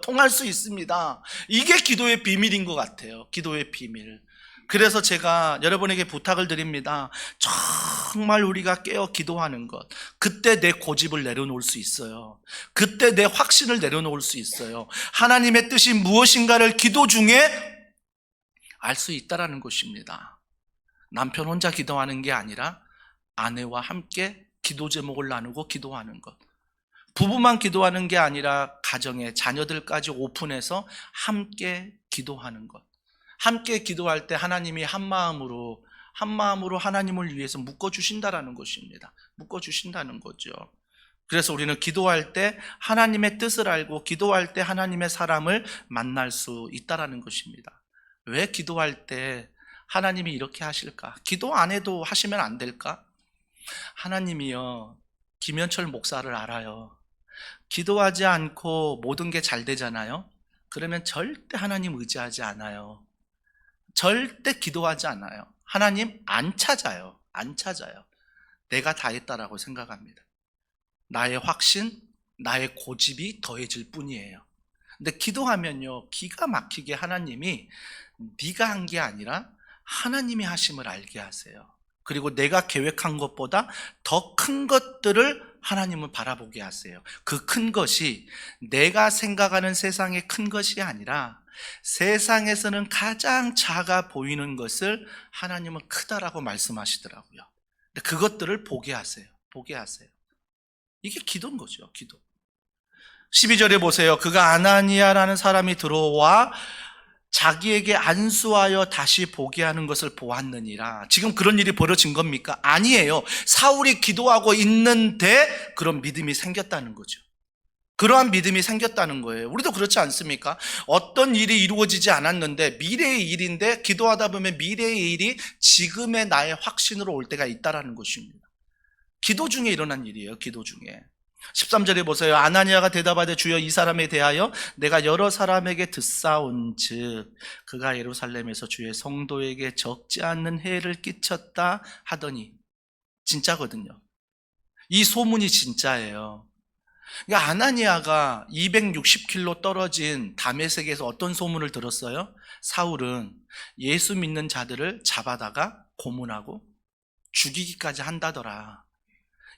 통할 수 있습니다. 이게 기도의 비밀인 것 같아요. 기도의 비밀. 그래서 제가 여러분에게 부탁을 드립니다. 정말 우리가 깨어 기도하는 것, 그때 내 고집을 내려놓을 수 있어요. 그때 내 확신을 내려놓을 수 있어요. 하나님의 뜻이 무엇인가를 기도 중에 알 수 있다라는 것입니다. 남편 혼자 기도하는 게 아니라 아내와 함께 기도 제목을 나누고 기도하는 것, 부부만 기도하는 게 아니라 가정의 자녀들까지 오픈해서 함께 기도하는 것. 함께 기도할 때 하나님이 한 마음으로 하나님을 위해서 묶어주신다라는 것입니다. 묶어주신다는 거죠. 그래서 우리는 기도할 때 하나님의 뜻을 알고 기도할 때 하나님의 사람을 만날 수 있다라는 것입니다. 왜 기도할 때 하나님이 이렇게 하실까? 기도 안 해도 하시면 안 될까? 하나님이요, 김현철 목사를 알아요. 기도하지 않고 모든 게 잘 되잖아요. 그러면 절대 하나님 의지하지 않아요. 절대 기도하지 않아요. 하나님 안 찾아요. 안 찾아요. 내가 다 했다라고 생각합니다. 나의 확신, 나의 고집이 더해질 뿐이에요. 근데 기도하면요, 기가 막히게 하나님이 네가 한 게 아니라 하나님이 하심을 알게 하세요. 그리고 내가 계획한 것보다 더 큰 것들을 하나님은 바라보게 하세요. 그 큰 것이 내가 생각하는 세상의 큰 것이 아니라 세상에서는 가장 작아 보이는 것을 하나님은 크다라고 말씀하시더라고요. 근데 그것들을 보게 하세요. 보게 하세요. 이게 기도인 거죠, 기도. 12절에 보세요. 그가 아나니아라는 사람이 들어와 자기에게 안수하여 다시 보게 하는 것을 보았느니라. 지금 그런 일이 벌어진 겁니까? 아니에요. 사울이 기도하고 있는데 그런 믿음이 생겼다는 거죠. 그러한 믿음이 생겼다는 거예요. 우리도 그렇지 않습니까? 어떤 일이 이루어지지 않았는데 미래의 일인데 기도하다 보면 미래의 일이 지금의 나의 확신으로 올 때가 있다라는 것입니다. 기도 중에 일어난 일이에요. 기도 중에. 13절에 보세요. 아나니아가 대답하되 주여 이 사람에 대하여 내가 여러 사람에게 듣사온즉 그가 예루살렘에서 주의 성도에게 적지 않는 해를 끼쳤다 하더니. 진짜거든요. 이 소문이 진짜예요. 그러니까 아나니아가 260km 떨어진 다메섹에서 어떤 소문을 들었어요? 사울은 예수 믿는 자들을 잡아다가 고문하고 죽이기까지 한다더라.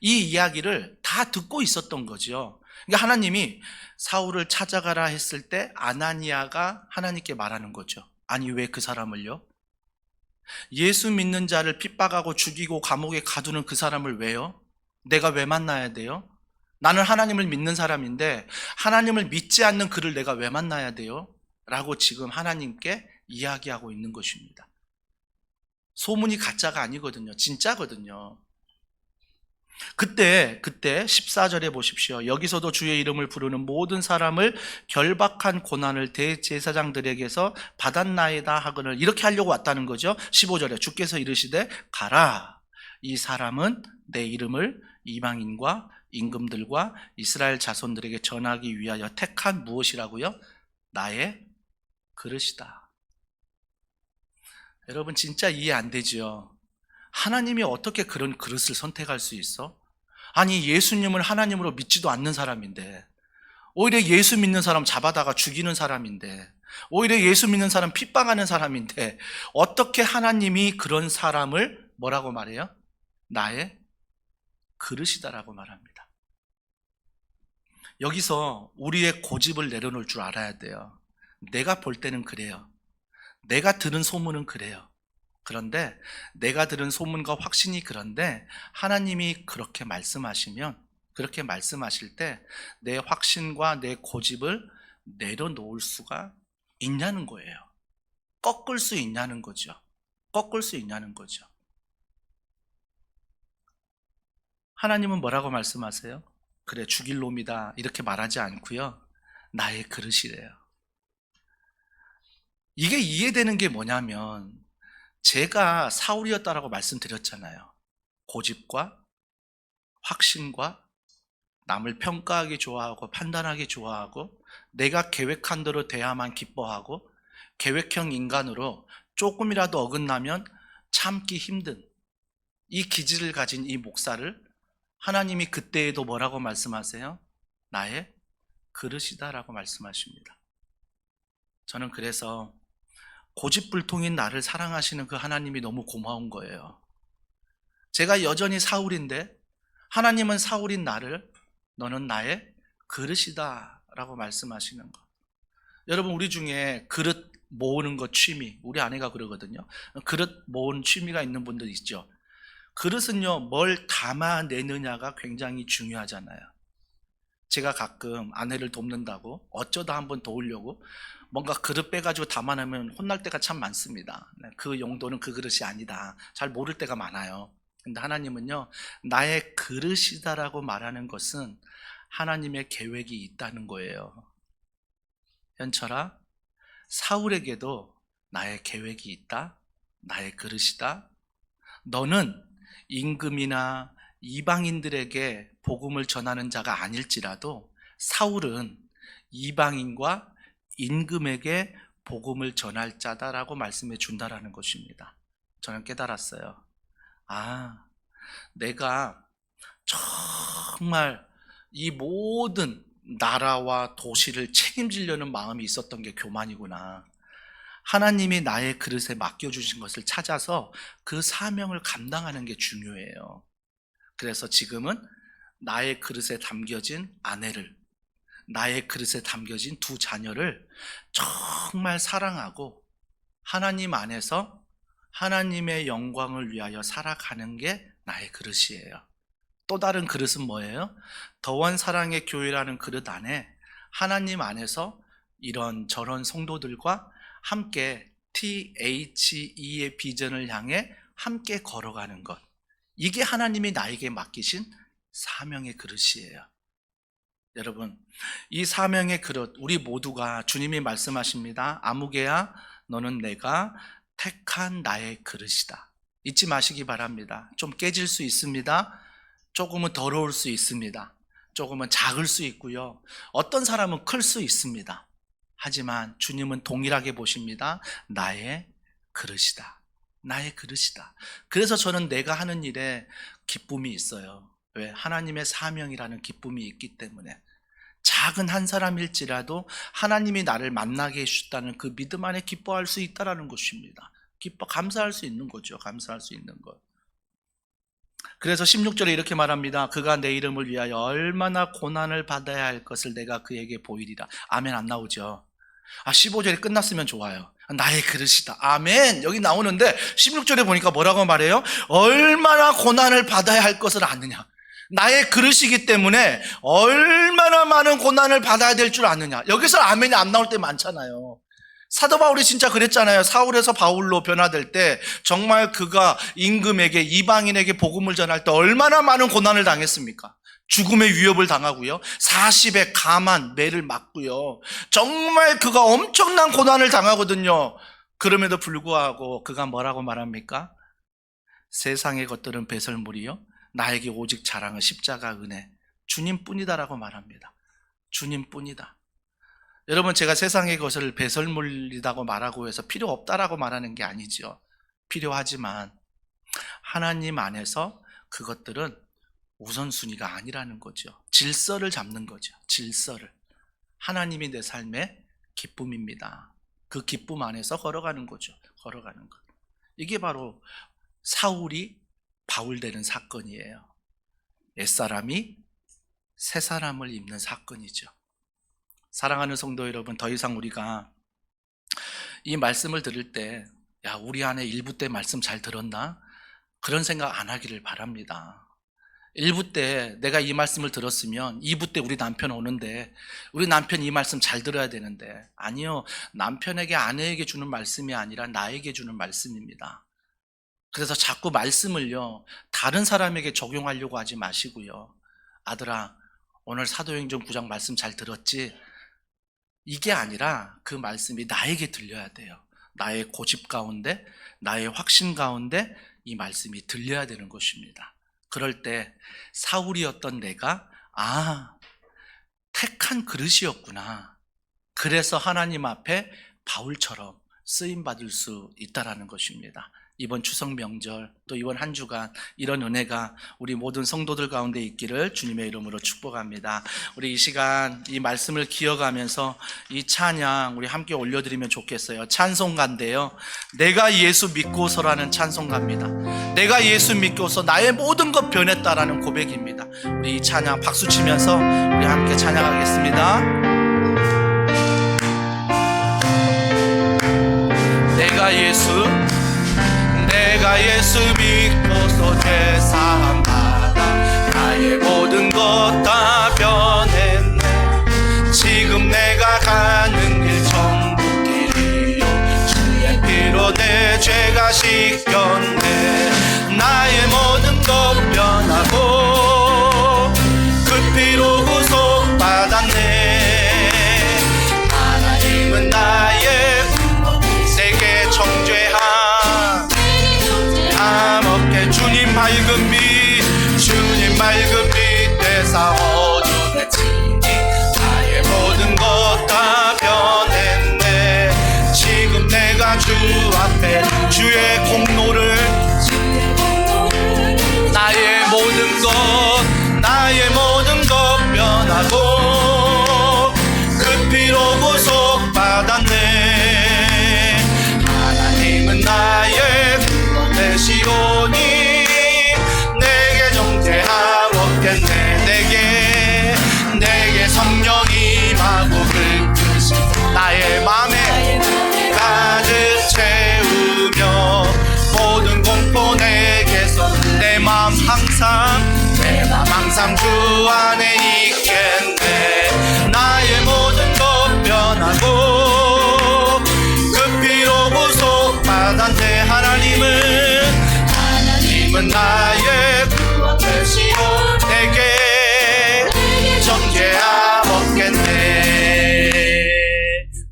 이 이야기를 다 듣고 있었던 거죠. 그러니까 하나님이 사울을 찾아가라 했을 때 아나니아가 하나님께 말하는 거죠. 아니 왜 그 사람을요? 예수 믿는 자를 핍박하고 죽이고 감옥에 가두는 그 사람을 왜요? 내가 왜 만나야 돼요? 나는 하나님을 믿는 사람인데 하나님을 믿지 않는 그를 내가 왜 만나야 돼요? 라고 지금 하나님께 이야기하고 있는 것입니다. 소문이 가짜가 아니거든요. 진짜거든요. 그때 14절에 보십시오. 여기서도 주의 이름을 부르는 모든 사람을 결박한 고난을 대제사장들에게서 받았나이다 하거늘 이렇게 하려고 왔다는 거죠. 15절에 주께서 이르시되 가라. 이 사람은 내 이름을 이방인과 임금들과 이스라엘 자손들에게 전하기 위하여 택한 무엇이라고요? 나의 그릇이다. 여러분 진짜 이해 안 되죠? 하나님이 어떻게 그런 그릇을 선택할 수 있어? 아니 예수님을 하나님으로 믿지도 않는 사람인데 오히려 예수 믿는 사람 잡아다가 죽이는 사람인데 오히려 예수 믿는 사람 핍박하는 사람인데 어떻게 하나님이 그런 사람을 뭐라고 말해요? 나의 그릇이다라고 말합니다. 여기서 우리의 고집을 내려놓을 줄 알아야 돼요. 내가 볼 때는 그래요. 내가 들은 소문은 그래요. 그런데 내가 들은 소문과 확신이 그런데 하나님이 그렇게 말씀하시면 그렇게 말씀하실 때 내 확신과 내 고집을 내려놓을 수가 있냐는 거예요. 꺾을 수 있냐는 거죠. 꺾을 수 있냐는 거죠. 하나님은 뭐라고 말씀하세요? 그래 죽일 놈이다 이렇게 말하지 않고요. 나의 그릇이래요. 이게 이해되는 게 뭐냐면 제가 사울이었다라고 말씀드렸잖아요. 고집과 확신과 남을 평가하기 좋아하고 판단하기 좋아하고 내가 계획한 대로 돼야만 기뻐하고 계획형 인간으로 조금이라도 어긋나면 참기 힘든 이 기질을 가진 이 목사를 하나님이 그때에도 뭐라고 말씀하세요? 나의 그릇이다라고 말씀하십니다. 저는 그래서 고집불통인 나를 사랑하시는 그 하나님이 너무 고마운 거예요. 제가 여전히 사울인데 하나님은 사울인 나를 너는 나의 그릇이다 라고 말씀하시는 것. 여러분 우리 중에 그릇 모으는 것 취미, 우리 아내가 그러거든요. 그릇 모으는 취미가 있는 분들 있죠. 그릇은요 뭘 담아내느냐가 굉장히 중요하잖아요. 제가 가끔 아내를 돕는다고 어쩌다 한번 도우려고 뭔가 그릇 빼가지고 담아내면 혼날 때가 참 많습니다. 그 용도는 그 그릇이 아니다. 잘 모를 때가 많아요. 근데 하나님은요, 나의 그릇이다라고 말하는 것은 하나님의 계획이 있다는 거예요. 현철아, 사울에게도 나의 계획이 있다, 나의 그릇이다. 너는 임금이나 이방인들에게 복음을 전하는 자가 아닐지라도 사울은 이방인과 임금에게 복음을 전할 자다라고 말씀해 준다라는 것입니다. 저는 깨달았어요. 아, 내가 정말 이 모든 나라와 도시를 책임지려는 마음이 있었던 게 교만이구나. 하나님이 나의 그릇에 맡겨주신 것을 찾아서 그 사명을 감당하는 게 중요해요. 그래서 지금은 나의 그릇에 담겨진 아내를, 나의 그릇에 담겨진 두 자녀를 정말 사랑하고 하나님 안에서 하나님의 영광을 위하여 살아가는 게 나의 그릇이에요. 또 다른 그릇은 뭐예요? 더원 사랑의 교회라는 그릇 안에 하나님 안에서 이런 저런 성도들과 함께 THE의 비전을 향해 함께 걸어가는 것. 이게 하나님이 나에게 맡기신 사명의 그릇이에요. 여러분, 이 사명의 그릇, 우리 모두가 주님이 말씀하십니다. 아무개야, 너는 내가 택한 나의 그릇이다. 잊지 마시기 바랍니다. 좀 깨질 수 있습니다. 조금은 더러울 수 있습니다. 조금은 작을 수 있고요. 어떤 사람은 클 수 있습니다. 하지만 주님은 동일하게 보십니다. 나의 그릇이다. 나의 그릇이다. 그래서 저는 내가 하는 일에 기쁨이 있어요. 왜? 하나님의 사명이라는 기쁨이 있기 때문에. 작은 한 사람일지라도 하나님이 나를 만나게 해주셨다는 그 믿음 안에 기뻐할 수 있다는 것입니다. 감사할 수 있는 거죠. 감사할 수 있는 것. 그래서 16절에 이렇게 말합니다. 그가 내 이름을 위하여 얼마나 고난을 받아야 할 것을 내가 그에게 보이리라. 아멘 안 나오죠. 15절에 끝났으면 좋아요. 나의 그릇이다. 아멘. 여기 나오는데 16절에 보니까 뭐라고 말해요? 얼마나 고난을 받아야 할 것을 아느냐. 나의 그릇이기 때문에 얼마나 많은 고난을 받아야 될 줄 아느냐. 여기서 아멘이 안 나올 때 많잖아요. 사도 바울이 진짜 그랬잖아요. 사울에서 바울로 변화될 때 정말 그가 임금에게, 이방인에게 복음을 전할 때 얼마나 많은 고난을 당했습니까? 죽음의 위협을 당하고요. 40의 감한 매를 맞고요. 정말 그가 엄청난 고난을 당하거든요. 그럼에도 불구하고 그가 뭐라고 말합니까? 세상의 것들은 배설물이요, 나에게 오직 자랑은 십자가 은혜, 주님뿐이다라고 말합니다. 주님뿐이다. 여러분, 제가 세상의 것을 배설물이라고 말하고 해서 필요 없다라고 말하는 게 아니죠. 필요하지만 하나님 안에서 그것들은 우선순위가 아니라는 거죠. 질서를 잡는 거죠. 질서를. 하나님이 내 삶의 기쁨입니다. 그 기쁨 안에서 걸어가는 거죠. 걸어가는 것. 이게 바로 사울이 바울 되는 사건이에요. 옛사람이 새 사람을 입는 사건이죠. 사랑하는 성도 여러분, 더 이상 우리가 이 말씀을 들을 때, 야, 우리 안에 1부 때 말씀 잘 들었나? 그런 생각 안 하기를 바랍니다. 1부 때 내가 이 말씀을 들었으면 2부 때 우리 남편 오는데 우리 남편 이 말씀 잘 들어야 되는데, 아니요, 남편에게, 아내에게 주는 말씀이 아니라 나에게 주는 말씀입니다. 그래서 자꾸 말씀을요 다른 사람에게 적용하려고 하지 마시고요. 아들아, 오늘 사도행전 9장 말씀 잘 들었지? 이게 아니라 그 말씀이 나에게 들려야 돼요. 나의 고집 가운데, 나의 확신 가운데 이 말씀이 들려야 되는 것입니다. 그럴 때 사울이었던 내가, 택한 그릇이었구나. 그래서 하나님 앞에 바울처럼 쓰임받을 수 있다라는 것입니다. 이번 추석 명절, 또 이번 한 주간 이런 은혜가 우리 모든 성도들 가운데 있기를 주님의 이름으로 축복합니다. 우리 이 시간 이 말씀을 기억하면서 이 찬양 우리 함께 올려드리면 좋겠어요. 찬송가인데요, 내가 예수 믿고서라는 찬송가입니다. 내가 예수 믿고서 나의 모든 것 변했다라는 고백입니다. 우리 이 찬양 박수 치면서 우리 함께 찬양하겠습니다. 내가 예수 믿고서 죄사함 받아 나의 모든 것 다 변했네. 지금 내가 가는 길 천국 길이요, 주의 피로 내 죄가 씻겼네. 나의 모든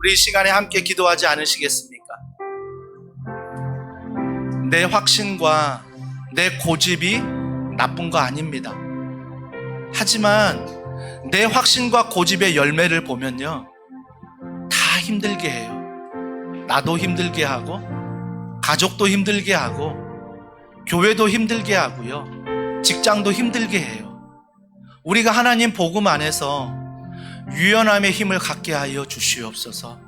우리 이 시간에 함께 기도하지 않으시겠습니까? 내 확신과 내 고집이 나쁜 거 아닙니다. 하지만 내 확신과 고집의 열매를 보면요, 다 힘들게 해요. 나도 힘들게 하고, 가족도 힘들게 하고, 교회도 힘들게 하고요, 직장도 힘들게 해요. 우리가 하나님 복음 안에서 유연함의 힘을 갖게 하여 주시옵소서.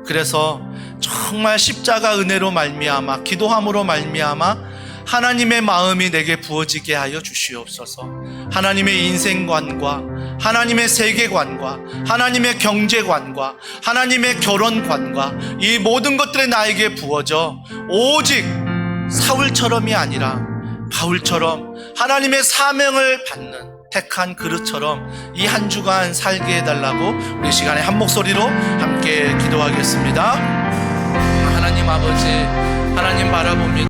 그래서 정말 십자가 은혜로 말미암아, 기도함으로 말미암아 하나님의 마음이 내게 부어지게 하여 주시옵소서. 하나님의 인생관과 하나님의 세계관과 하나님의 경제관과 하나님의 결혼관과 이 모든 것들이 나에게 부어져 오직 사울처럼이 아니라 바울처럼 하나님의 사명을 받는 택한 그릇처럼 이 한 주간 살게 해달라고 우리 시간에 한 목소리로 함께 기도하겠습니다. 하나님 아버지, 하나님 바라봅니다.